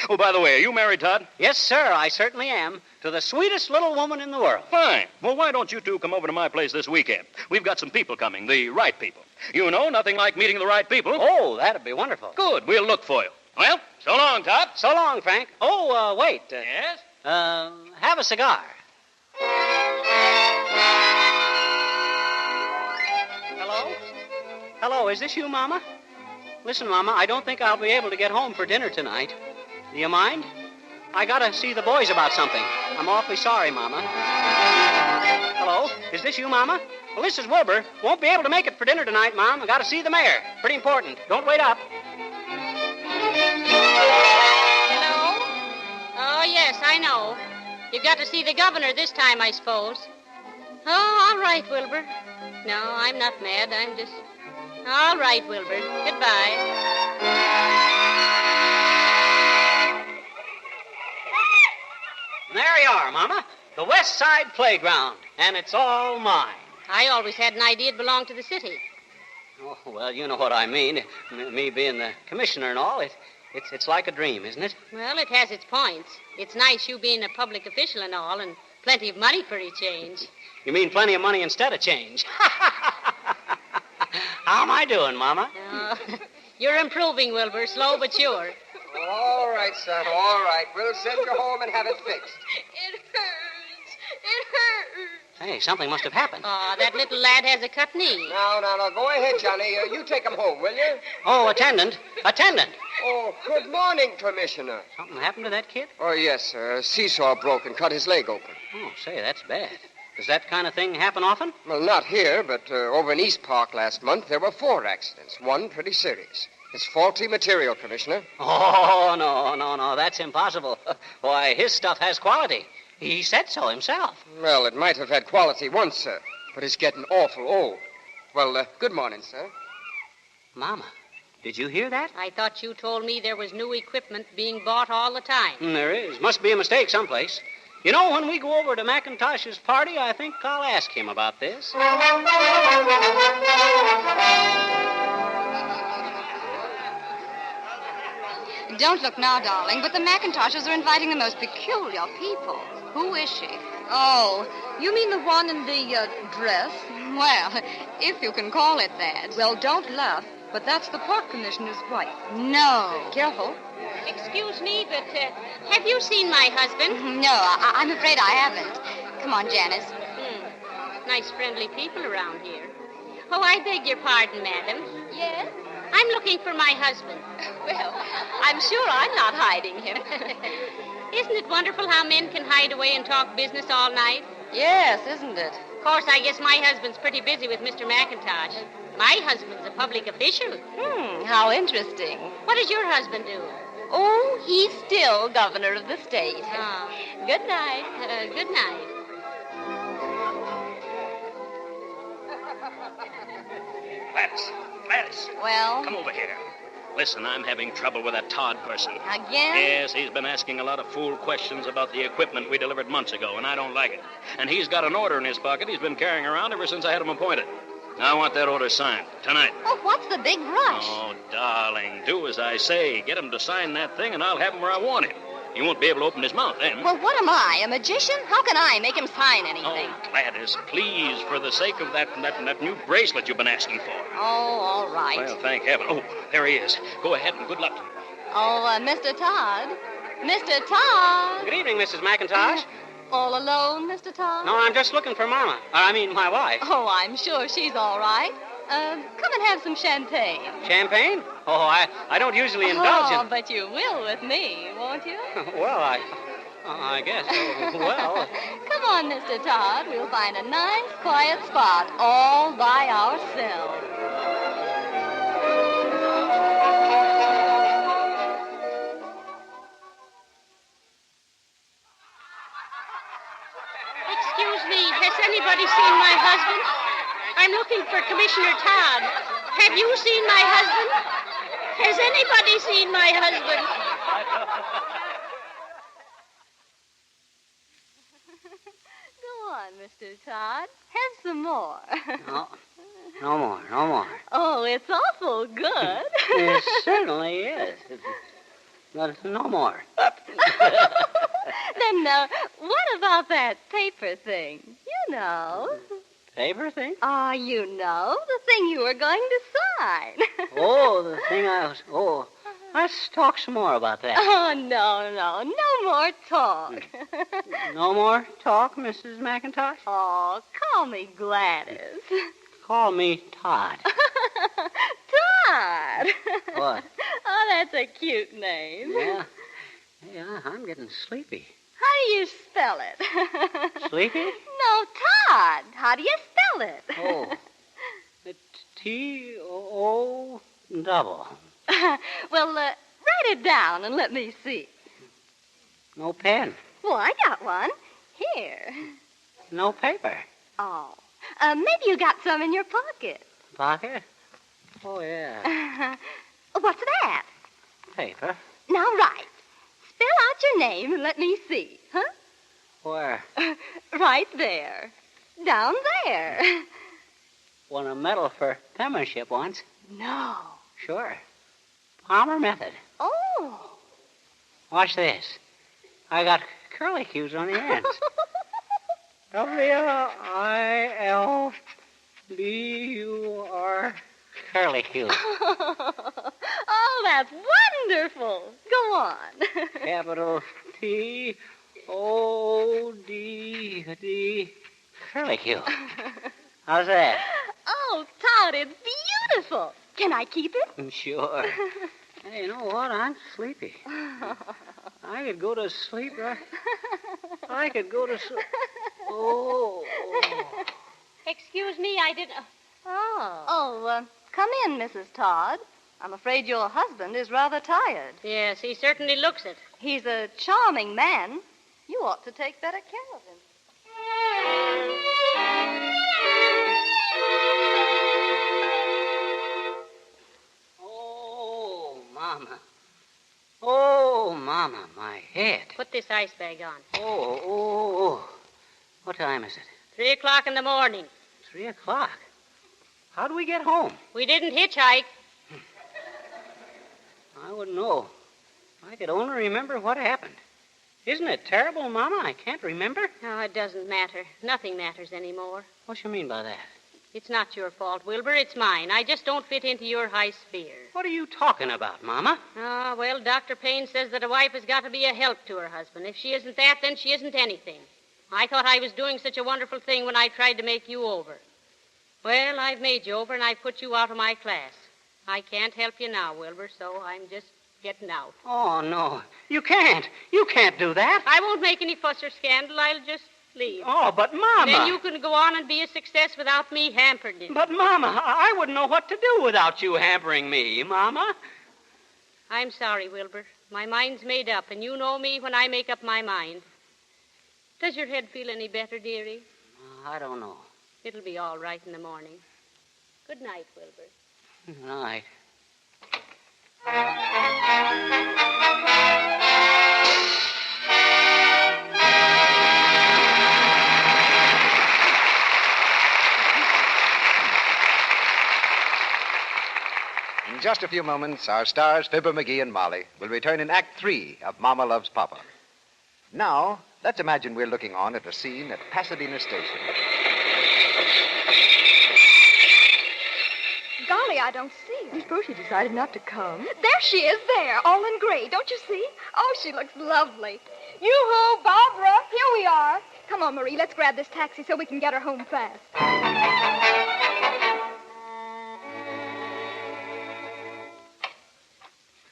Oh, by the way, are you married, Todd? Yes, sir, I certainly am. To the sweetest little woman in the world. Fine. Well, why don't you two come over to my place this weekend? We've got some people coming, the right people. You know, nothing like meeting the right people. Oh, that'd be wonderful. Good. We'll look for you. Well, so long, Todd. So long, Frank. Oh, wait. Yes? Have a cigar. Hello, is this you, Mama? Listen, Mama, I don't think I'll be able to get home for dinner tonight. Do you mind? I gotta see the boys about something. I'm awfully sorry, Mama. Hello, is this you, Mama? Well, this is Wilbur. Won't be able to make it for dinner tonight, Mom. I gotta see the mayor. Pretty important. Don't wait up. Hello? Oh, yes, I know. You've got to see the governor this time, I suppose. Oh, all right, Wilbur. No, I'm not mad. I'm just... All right, Wilbur. Goodbye. There you are, Mama. The West Side Playground. And it's all mine. I always had an idea it belonged to the city. Oh, well, you know what I mean. Me being the commissioner and all, it's like a dream, isn't it? Well, it has its points. It's nice you being a public official and all, and plenty of money for a change. You mean plenty of money instead of change? How am I doing, Mama? You're improving, Wilbur, slow but sure. All right, son, all right. We'll send you home and have it fixed. It hurts. It hurts. Hey, something must have happened. That little lad has a cut knee. No. Go ahead, Johnny. You take him home, will you? Oh, attendant. Oh, good morning, Commissioner. Something happened to that kid? Oh, yes, sir. A seesaw broke and cut his leg open. Oh, say, that's bad. Does that kind of thing happen often? Well, not here, but over in East Park last month, there were 4 accidents, one pretty serious. It's faulty material, Commissioner. Oh, no. That's impossible. Why, his stuff has quality. He said so himself. Well, it might have had quality once, sir, but it's getting awful old. Well, good morning, sir. Mama, did you hear that? I thought you told me there was new equipment being bought all the time. There is. Must be a mistake someplace. You know, when we go over to McIntosh's party, I think I'll ask him about this. Don't look now, darling, but the McIntoshes are inviting the most peculiar people. Who is she? Oh, you mean the one in the dress? Well, if you can call it that. Well, don't laugh, but that's the park commissioner's wife. No. Careful. Excuse me, but have you seen my husband? No, I'm afraid I haven't. Come on, Janice. Nice, friendly people around here. Oh, I beg your pardon, madam. Yes? I'm looking for my husband. Well, I'm sure I'm not hiding him. Isn't it wonderful how men can hide away and talk business all night? Yes, isn't it? Of course, I guess my husband's pretty busy with Mr. McIntosh. My husband's a public official. How interesting. What does your husband do? Oh, he's still governor of the state. Ah. Good night. Good night. Gladys. Well? Come over here. Listen, I'm having trouble with that Todd person. Again? Yes, he's been asking a lot of fool questions about the equipment we delivered months ago, and I don't like it. And he's got an order in his pocket he's been carrying around ever since I had him appointed. I want that order signed tonight. Oh, what's the big rush? Oh, darling, do as I say. Get him to sign that thing, and I'll have him where I want him. He won't be able to open his mouth then. Well, what am I, a magician? How can I make him sign anything? Oh, Gladys, please, for the sake of that new bracelet you've been asking for. Oh, all right. Well, thank heaven. Oh, there he is. Go ahead and good luck to him. Oh, Mr. Todd. Mr. Todd. Good evening, Mrs. McIntosh. All alone, Mr. Todd? No, I'm just looking for Mama. My wife. Oh, I'm sure she's all right. Come and have some champagne. Champagne? Oh, I don't usually indulge in... Oh, but you will with me, won't you? Well, I guess. Well... Come on, Mr. Todd. We'll find a nice, quiet spot all by ourselves. Excuse me, has anybody seen my husband? I'm looking for Commissioner Todd. Have you seen my husband? Has anybody seen my husband? Go on, Mr. Todd. Have some more. No more. Oh, it's awful good. It certainly is. But no more. Then, what about that paper thing? You know. Paper thing? Oh, you know, the thing you were going to sign. Oh, the thing I was... Oh, let's talk some more about that. Oh, no more talk. No more talk, Mrs. McIntosh? Oh, call me Gladys. Call me Todd. Todd. What? Oh, that's a cute name. Yeah, I'm getting sleepy. How do you spell it? Sleepy? No, Todd. How do you spell it? Oh. T-O double. Well, write it down and let me see. No pen. Well, I got one. Here. No paper. Oh. Maybe you got some in your pocket. Pocket? Oh, yeah. What's that? Paper. Now write. Spell out your name and let me see, huh? Where? Right there. Down there. Won a medal for penmanship once. No. Sure. Palmer method. Oh. Watch this. I got curlicues on the ends. W-I-L-B-U-R. Curlicue. Oh, that's wonderful. Go on. Capital T-O-D-D. Curlicue. How's that? Oh, Todd, it's beautiful. Can I keep it? Sure. Hey, you know what? I'm sleepy. I could go to sleep right... I could go to sleep... Oh. Excuse me, I didn't... Oh, come in, Mrs. Todd. I'm afraid your husband is rather tired. Yes, he certainly looks it. He's a charming man. You ought to take better care of him. Oh, Mama. Oh, Mama, my head. Put this ice bag on. Oh. What time is it? 3 o'clock in the morning. 3 o'clock. How do we get home? We didn't hitchhike. I wouldn't know. If I could only remember what happened. Isn't it terrible, Mama? I can't remember. Oh, it doesn't matter. Nothing matters anymore. What you mean by that? It's not your fault, Wilbur. It's mine. I just don't fit into your high sphere. What are you talking about, Mama? Well, Dr. Payne says that a wife has got to be a help to her husband. If she isn't that, then she isn't anything. I thought I was doing such a wonderful thing when I tried to make you over. Well, I've made you over, and I've put you out of my class. I can't help you now, Wilbur, so I'm just getting out. Oh, no. You can't. You can't do that. I won't make any fuss or scandal. I'll just leave. Oh, but Mama. Then you can go on and be a success without me hampering you. But, Mama, I wouldn't know what to do without you hampering me, Mama. I'm sorry, Wilbur. My mind's made up, and you know me when I make up my mind. Does your head feel any better, dearie? I don't know. It'll be all right in the morning. Good night, Wilbur. Good night. In just a few moments, our stars, Fibber McGee and Molly, will return in Act 3 of Mama Loves Papa. Now, let's imagine we're looking on at a scene at Pasadena Station. Golly, I don't see her. I suppose she decided not to come. There she is, there, all in gray. Don't you see? Oh, she looks lovely. Yoo-hoo, Barbara, here we are. Come on, Marie, let's grab this taxi so we can get her home fast.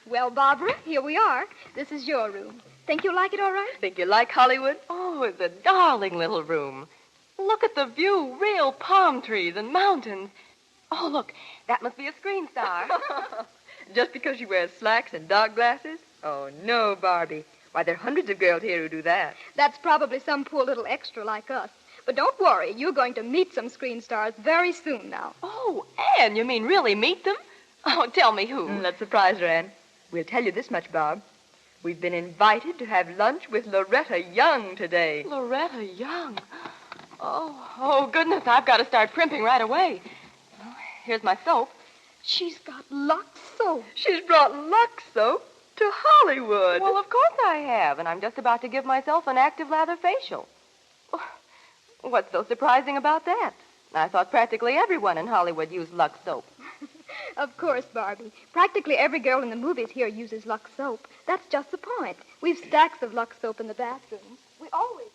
Well, Barbara, here we are. This is your room. Think you'll like it all right? Think you like Hollywood? Oh, it's a darling little room. Look at the view, real palm trees and mountains. Oh, look, that must be a screen star. Just because she wears slacks and dark glasses? Oh, no, Barbie. Why, there are hundreds of girls here who do that. That's probably some poor little extra like us. But don't worry, you're going to meet some screen stars very soon now. Oh, Anne, you mean really meet them? Oh, tell me who. Let's surprise her, Anne. We'll tell you this much, Bob. We've been invited to have lunch with Loretta Young today. Loretta Young? Oh, goodness, I've got to start primping right away. Here's my soap. She's got Lux soap. She's brought Lux soap to Hollywood. Well, of course I have, and I'm just about to give myself an active lather facial. What's so surprising about that? I thought practically everyone in Hollywood used Lux soap. Of course, Barbie. Practically every girl in the movies here uses Lux soap. That's just the point. We've stacks of Lux soap in the bathrooms. We always have.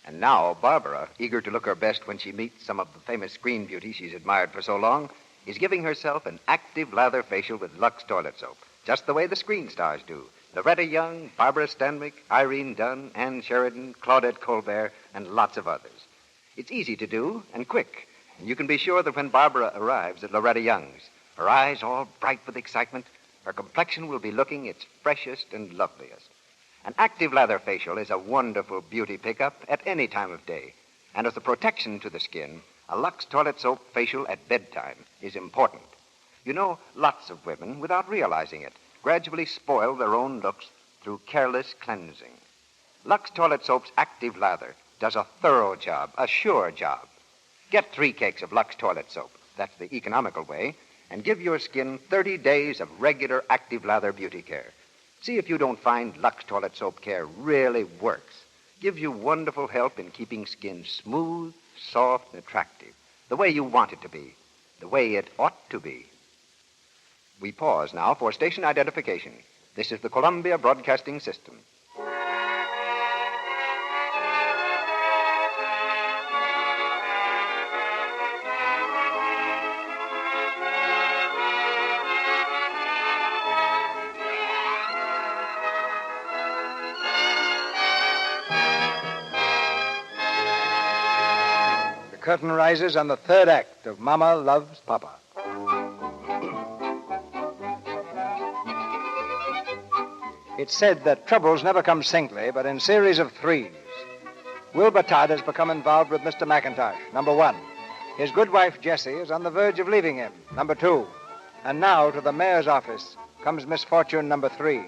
And now, Barbara, eager to look her best when she meets some of the famous screen beauties she's admired for so long, is giving herself an active lather facial with Lux toilet soap, just the way the screen stars do. Loretta Young, Barbara Stanwyck, Irene Dunn, Ann Sheridan, Claudette Colbert, and lots of others. It's easy to do and quick, and you can be sure that when Barbara arrives at Loretta Young's, her eyes all bright with excitement, her complexion will be looking its freshest and loveliest. An active lather facial is a wonderful beauty pickup at any time of day. And as a protection to the skin, a Lux toilet soap facial at bedtime is important. You know, lots of women, without realizing it, gradually spoil their own looks through careless cleansing. Lux toilet soap's active lather does a thorough job, a sure job. Get 3 cakes of Lux toilet soap. That's the economical way. And give your skin 30 days of regular active lather beauty care. See if you don't find Lux toilet soap care really works. Gives you wonderful help in keeping skin smooth, soft, and attractive. The way you want it to be. The way it ought to be. We pause now for station identification. This is the Columbia Broadcasting System. The curtain rises on the third act of Mama Loves Papa. It's said that troubles never come singly, but in series of threes. Wilbur Todd has become involved with Mr. McIntosh, number 1. His good wife, Jessie, is on the verge of leaving him, number 2. And now to the mayor's office comes misfortune number 3,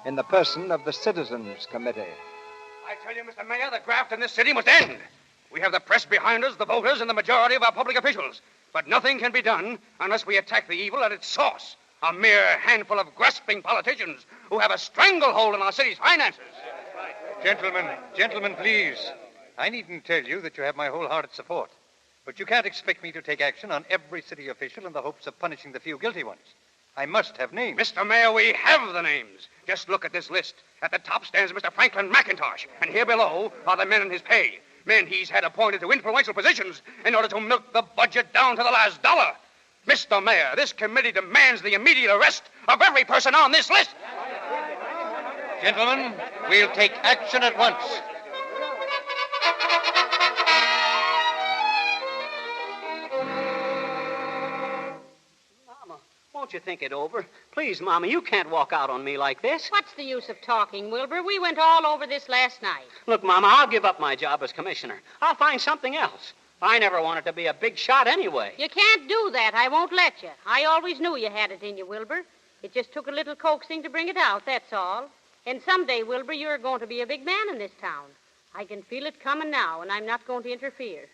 in the person of the Citizens Committee. I tell you, Mr. Mayor, the graft in this city must end. We have the press behind us, the voters, and the majority of our public officials. But nothing can be done unless we attack the evil at its source. A mere handful of grasping politicians who have a stranglehold on our city's finances. Gentlemen, please. I needn't tell you that you have my wholehearted support. But you can't expect me to take action on every city official in the hopes of punishing the few guilty ones. I must have names. Mr. Mayor, we have the names. Just look at this list. At the top stands Mr. Franklin McIntosh, and here below are the men in his pay. Men he's had appointed to influential positions in order to milk the budget down to the last dollar. Mr. Mayor, this committee demands the immediate arrest of every person on this list. Gentlemen, we'll take action at once. Won't you think it over? Please, Mama, you can't walk out on me like this. What's the use of talking, Wilbur? We went all over this last night. Look, Mama, I'll give up my job as commissioner. I'll find something else. I never wanted to be a big shot anyway. You can't do that. I won't let you. I always knew you had it in you, Wilbur. It just took a little coaxing to bring it out, that's all. And someday, Wilbur, you're going to be a big man in this town. I can feel it coming now, and I'm not going to interfere.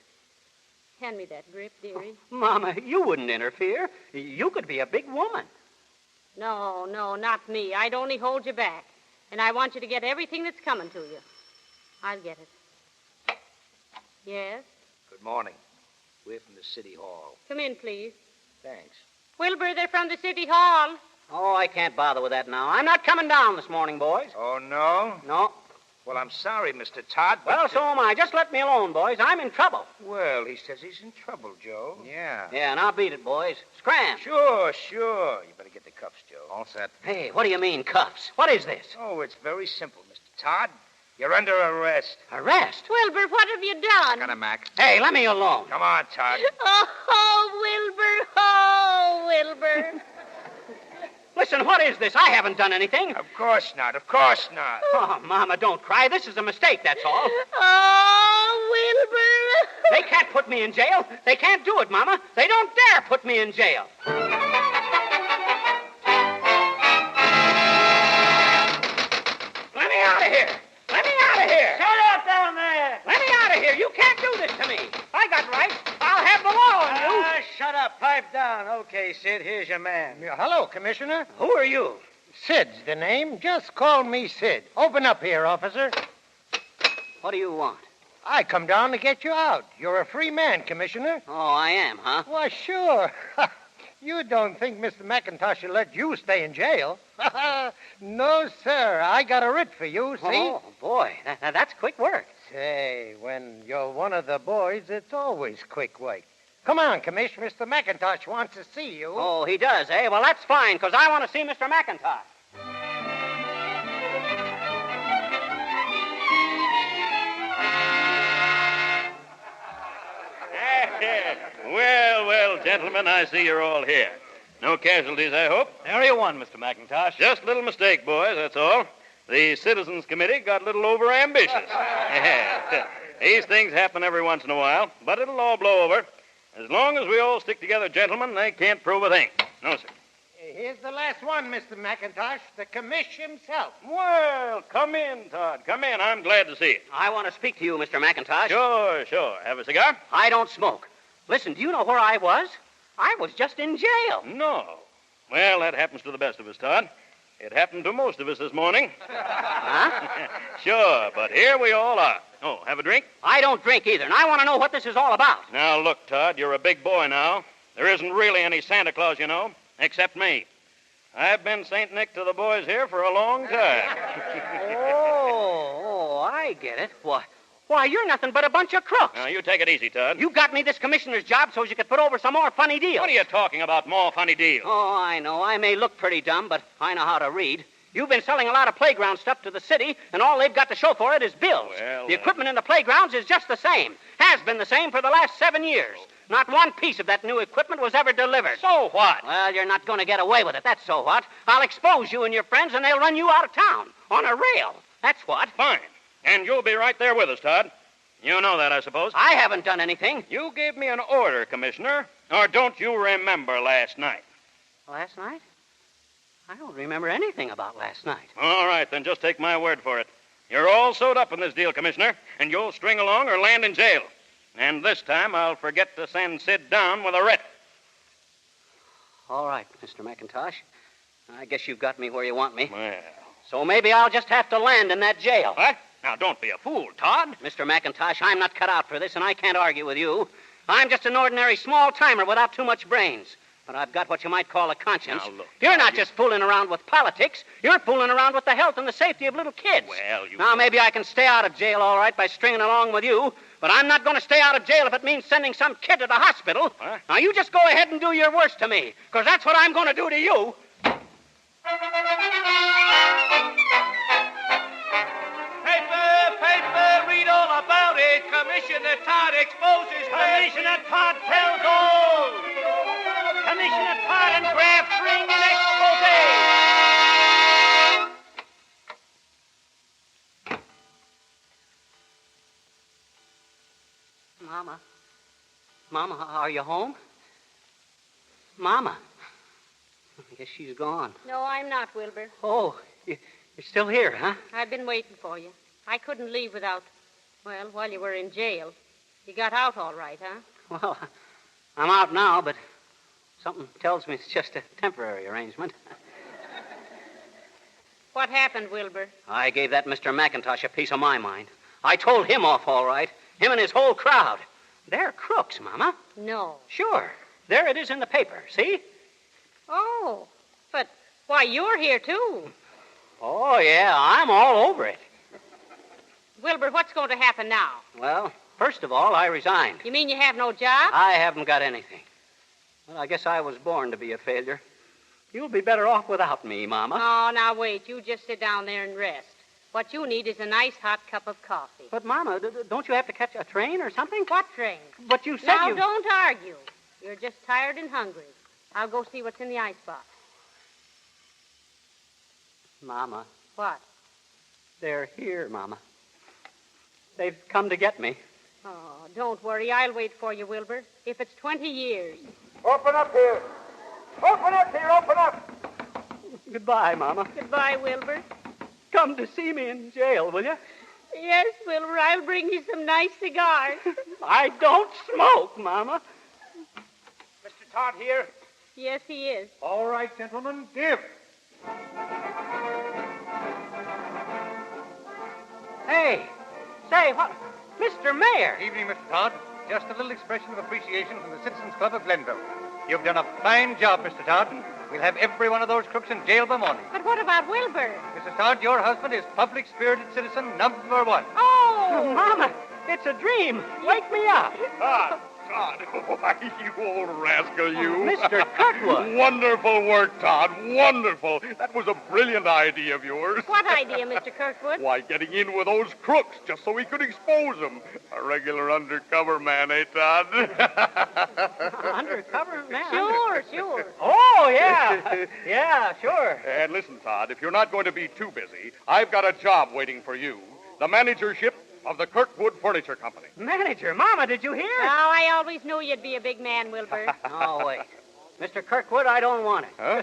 Hand me that grip, dearie. Oh, Mama, you wouldn't interfere. You could be a big woman. No, not me. I'd only hold you back. And I want you to get everything that's coming to you. I'll get it. Yes? Good morning. We're from the City Hall. Come in, please. Thanks. Wilbur, they're from the City Hall. Oh, I can't bother with that now. I'm not coming down this morning, boys. Oh, no? No. Well, I'm sorry, Mr. Todd, but... Well, so am I. Just let me alone, boys. I'm in trouble. Well, he says he's in trouble, Joe. Yeah. Yeah, and I'll beat it, boys. Scram. Sure. You better get the cuffs, Joe. All set. Hey, what do you mean, cuffs? What is this? Oh, it's very simple, Mr. Todd. You're under arrest. Arrest? Wilbur, what have you done? Got a Mac. Hey, let me alone. Come on, Todd. Oh, Wilbur. Listen, what is this? I haven't done anything. Of course not. Oh, Mama, don't cry. This is a mistake, that's all. Oh, Wilbur. They can't put me in jail. They can't do it, Mama. They don't dare put me in jail. Let me out of here. Shut up down there. Let me out of here. You can't do this to me. I got rights. I'll have the law on you. Shut up. Pipe down. Okay, Sid, here's your man. Hello, Commissioner. Who are you? Sid's the name. Just call me Sid. Open up here, officer. What do you want? I come down to get you out. You're a free man, Commissioner. Oh, I am, huh? Why, sure. You don't think Mr. McIntosh will let you stay in jail? No, sir. I got a writ for you, see? Oh, boy. That's quick work. Say, when you're one of the boys, it's always quick work. Come on, Commish. Mr. McIntosh wants to see you. Oh, he does, eh? Well, that's fine, because I want to see Mr. McIntosh. Well, gentlemen, I see you're all here. No casualties, I hope? Area 1, Mr. McIntosh. Just a little mistake, boys, that's all. The Citizens Committee got a little overambitious. These things happen every once in a while, but it'll all blow over. As long as we all stick together, gentlemen, they can't prove a thing. No, sir. Here's the last one, Mr. McIntosh, the commish himself. Well, come in, Todd. Come in. I'm glad to see you. I want to speak to you, Mr. McIntosh. Sure. Have a cigar? I don't smoke. Listen, do you know where I was? I was just in jail. No. Well, that happens to the best of us, Todd. It happened to most of us this morning. Huh? Sure, but here we all are. Oh, have a drink? I don't drink either, and I want to know what this is all about. Now, look, Todd, you're a big boy now. There isn't really any Santa Claus, you know, except me. I've been St. Nick to the boys here for a long time. Oh, I get it. Why, you're nothing but a bunch of crooks. Now, you take it easy, Todd. You got me this commissioner's job so you could put over some more funny deals. What are you talking about, more funny deals? Oh, I know. I may look pretty dumb, but I know how to read. You've been selling a lot of playground stuff to the city, and all they've got to show for it is bills. Well, the equipment in the playgrounds is just the same. Has been the same for the last 7 years. Not one piece of that new equipment was ever delivered. So what? Well, you're not going to get away with it. That's so what. I'll expose you and your friends, and they'll run you out of town on a rail. That's what. Fine. And you'll be right there with us, Todd. You know that, I suppose. I haven't done anything. You gave me an order, Commissioner. Or don't you remember last night? Last night? I don't remember anything about last night. All right, then just take my word for it. You're all sewed up in this deal, Commissioner, and you'll string along or land in jail. And this time I'll forget to send Sid down with a writ. All right, Mr. McIntosh. I guess you've got me where you want me. Well. So maybe I'll just have to land in that jail. What? Now, don't be a fool, Todd. Mr. McIntosh, I'm not cut out for this, and I can't argue with you. I'm just an ordinary small-timer without too much brains. But I've got what you might call a conscience. Now, look, you're not just fooling around with politics. You're fooling around with the health and the safety of little kids. Well, Now, maybe I can stay out of jail, all right, by stringing along with you. But I'm not going to stay out of jail if it means sending some kid to the hospital. Huh? Now, you just go ahead and do your worst to me, because that's what I'm going to do to you. Paper, read all about it. Commissioner Todd exposes... Commissioner Todd tells all. Commissioner Todd and Graft bring an expose. Mama, are you home? Mama. I guess she's gone. No, I'm not, Wilbur. Oh, you're still here, huh? I've been waiting for you. I couldn't leave without, well, while you were in jail. You got out all right, huh? Well, I'm out now, but something tells me it's just a temporary arrangement. What happened, Wilbur? I gave that Mr. McIntosh a piece of my mind. I told him off all right. Him and his whole crowd. They're crooks, Mama. No. Sure. There it is in the paper, see? Oh, but why, you're here, too. Oh, yeah, I'm all over it. Wilbur, what's going to happen now? Well, first of all, I resigned. You mean you have no job? I haven't got anything. Well, I guess I was born to be a failure. You'll be better off without me, Mama. Oh, now wait. You just sit down there and rest. What you need is a nice hot cup of coffee. But, Mama, don't you have to catch a train or something? What train? But you said now, you... don't argue. You're just tired and hungry. I'll go see what's in the icebox. Mama. What? They're here, Mama. They've come to get me. Oh, don't worry. I'll wait for you, Wilbur. If it's 20 years. Open up here. Open up here. Open up. Goodbye, Mama. Goodbye, Wilbur. Come to see me in jail, will you? Yes, Wilbur. I'll bring you some nice cigars. I don't smoke, Mama. Mr. Todd here? Yes, he is. All right, gentlemen, give. Hey, say, what? Mr. Mayor. Evening, Mr. Todd. Just a little expression of appreciation from the Citizens Club of Glenville. You've done a fine job, Mr. Todd. We'll have every one of those crooks in jail by morning. But what about Wilbur? Mrs. Todd, your husband is public-spirited citizen number one. Oh! Mama, it's a dream. Wake me up. Todd, why, you old rascal, you. Mr. Kirkwood. Wonderful work, Todd. Wonderful. That was a brilliant idea of yours. What idea, Mr. Kirkwood? Why, getting in with those crooks just so we could expose them. A regular undercover man, eh, Todd? Undercover man? Sure. Oh, yeah. Yeah, sure. And listen, Todd, if you're not going to be too busy, I've got a job waiting for you. The managership of the Kirkwood Furniture Company. Manager, Mama, did you hear? Oh, I always knew you'd be a big man, Wilbur. Oh, wait. Mr. Kirkwood, I don't want it. Huh?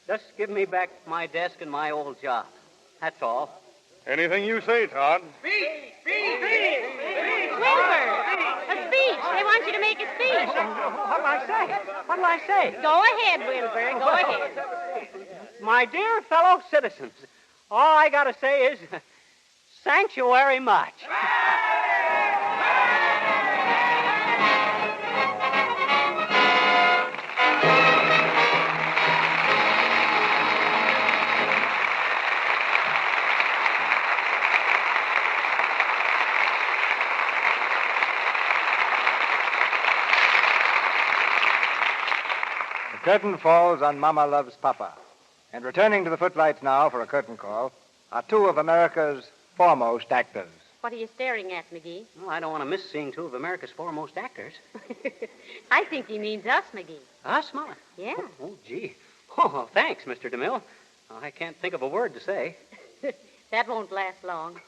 Just give me back my desk and my old job. That's all. Anything you say, Todd. Speech! Wilbur! A speech! They want you to make a speech. What'll I say? Go ahead, Wilbur. Go ahead. My dear fellow citizens, all I got to say is, thank you very much. The curtain falls on Mama Loves Papa. And returning to the footlights now for a curtain call are two of America's foremost actors. What are you staring at, McGee? Well, I don't want to miss seeing two of America's foremost actors. I think he means us, McGee. Us, Molly? Yeah. Oh, gee. Oh, thanks, Mr. DeMille. I can't think of a word to say. That won't last long.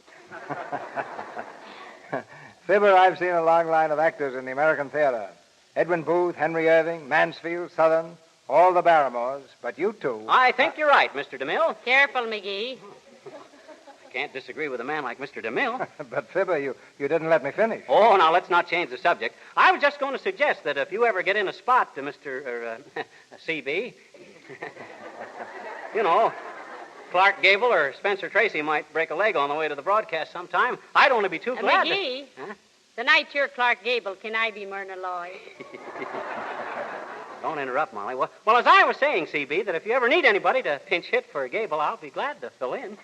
Fibber, I've seen a long line of actors in the American theater. Edwin Booth, Henry Irving, Mansfield, Southern, all the Barrymores, but you two... I think you're right, Mr. DeMille. Careful, McGee. I can't disagree with a man like Mr. DeMille. But, Fibber, you didn't let me finish. Oh, now, let's not change the subject. I was just going to suggest that if you ever get in a spot to Mr. CB, you know, Clark Gable or Spencer Tracy might break a leg on the way to the broadcast sometime. I'd only be too glad McGee, Huh? the night you're Clark Gable, can I be Myrna Loy? Don't interrupt, Molly. Well, as I was saying, CB, that if you ever need anybody to pinch hit for Gable, I'll be glad to fill in.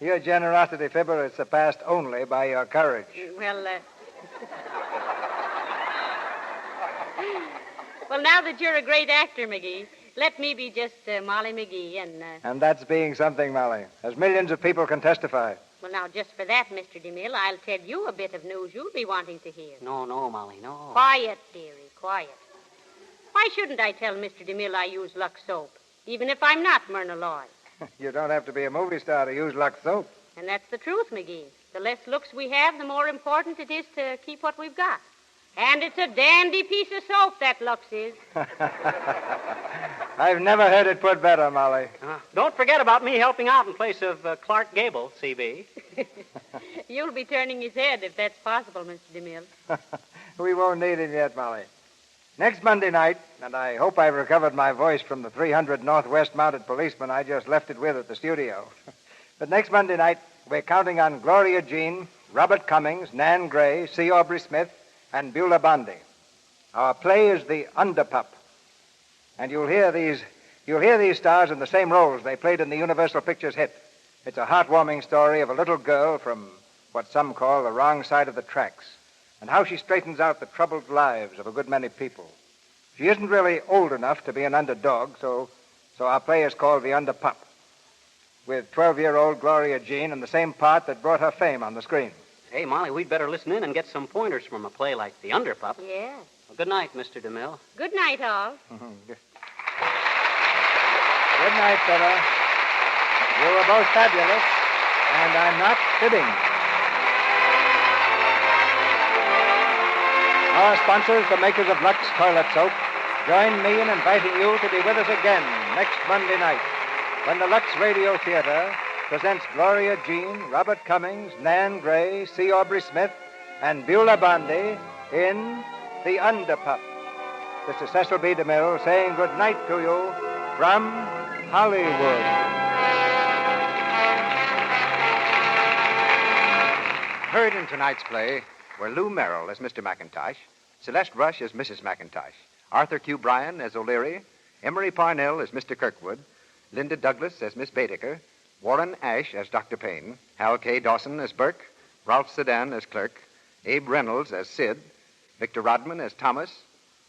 Your generosity, Fibber, is surpassed only by your courage. Well, well, now that you're a great actor, McGee, let me be just Molly McGee and... And that's being something, Molly, as millions of people can testify. Well, now, just for that, Mr. DeMille, I'll tell you a bit of news you'll be wanting to hear. No, Molly, no. Quiet, dearie, quiet. Why shouldn't I tell Mr. DeMille I use Lux soap, even if I'm not Myrna Loy? You don't have to be a movie star to use Lux soap. And that's the truth, McGee. The less looks we have, the more important it is to keep what we've got. And it's a dandy piece of soap, that Lux is. I've never heard it put better, Molly. Don't forget about me helping out in place of Clark Gable, CB. You'll be turning his head if that's possible, Mr. DeMille. We won't need him yet, Molly. Next Monday night, and I hope I've recovered my voice from the 300 Northwest mounted policemen I just left it with at the studio. But next Monday night, we're counting on Gloria Jean, Robert Cummings, Nan Gray, C. Aubrey Smith, and Beulah Bondi. Our play is The Underpup. And you'll hear these stars in the same roles they played in the Universal Pictures hit. It's a heartwarming story of a little girl from what some call the wrong side of the tracks, and how she straightens out the troubled lives of a good many people. She isn't really old enough to be an underdog, so our play is called The Underpup, with 12-year-old Gloria Jean in the same part that brought her fame on the screen. Hey, Molly, we'd better listen in and get some pointers from a play like The Underpup. Yeah. Well, good night, Mr. DeMille. Good night, all. Good night, Fibber. You were both fabulous, and I'm not kidding. Our sponsors, the makers of Lux Toilet Soap, join me in inviting you to be with us again next Monday night when the Lux Radio Theater presents Gloria Jean, Robert Cummings, Nan Gray, C. Aubrey Smith, and Beulah Bondi in The Underpup. This is Cecil B. DeMille saying good night to you from Hollywood. Heard in tonight's play were Lou Merrill as Mr. McIntosh, Celeste Rush as Mrs. McIntosh, Arthur Q. Bryan as O'Leary, Emery Parnell as Mr. Kirkwood, Linda Douglas as Miss Baedeker, Warren Ash as Dr. Payne, Hal K. Dawson as Burke, Ralph Sedan as Clerk, Abe Reynolds as Sid, Victor Rodman as Thomas,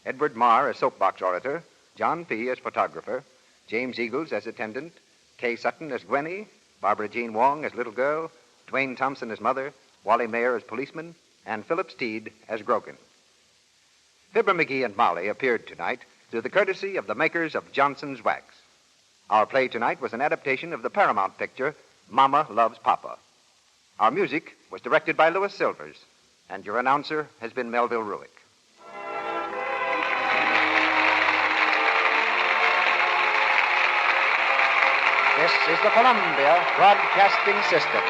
Edward Marr as Soapbox Orator, John P. as Photographer, James Eagles as Attendant, Kay Sutton as Gwenny, Barbara Jean Wong as Little Girl, Dwayne Thompson as Mother, Wally Mayer as Policeman, and Philip Steed as Grogan. Fibber McGee and Molly appeared tonight through the courtesy of the makers of Johnson's Wax. Our play tonight was an adaptation of the Paramount picture, Mama Loves Papa. Our music was directed by Louis Silvers, and your announcer has been Melville Ruick. This is the Columbia Broadcasting System.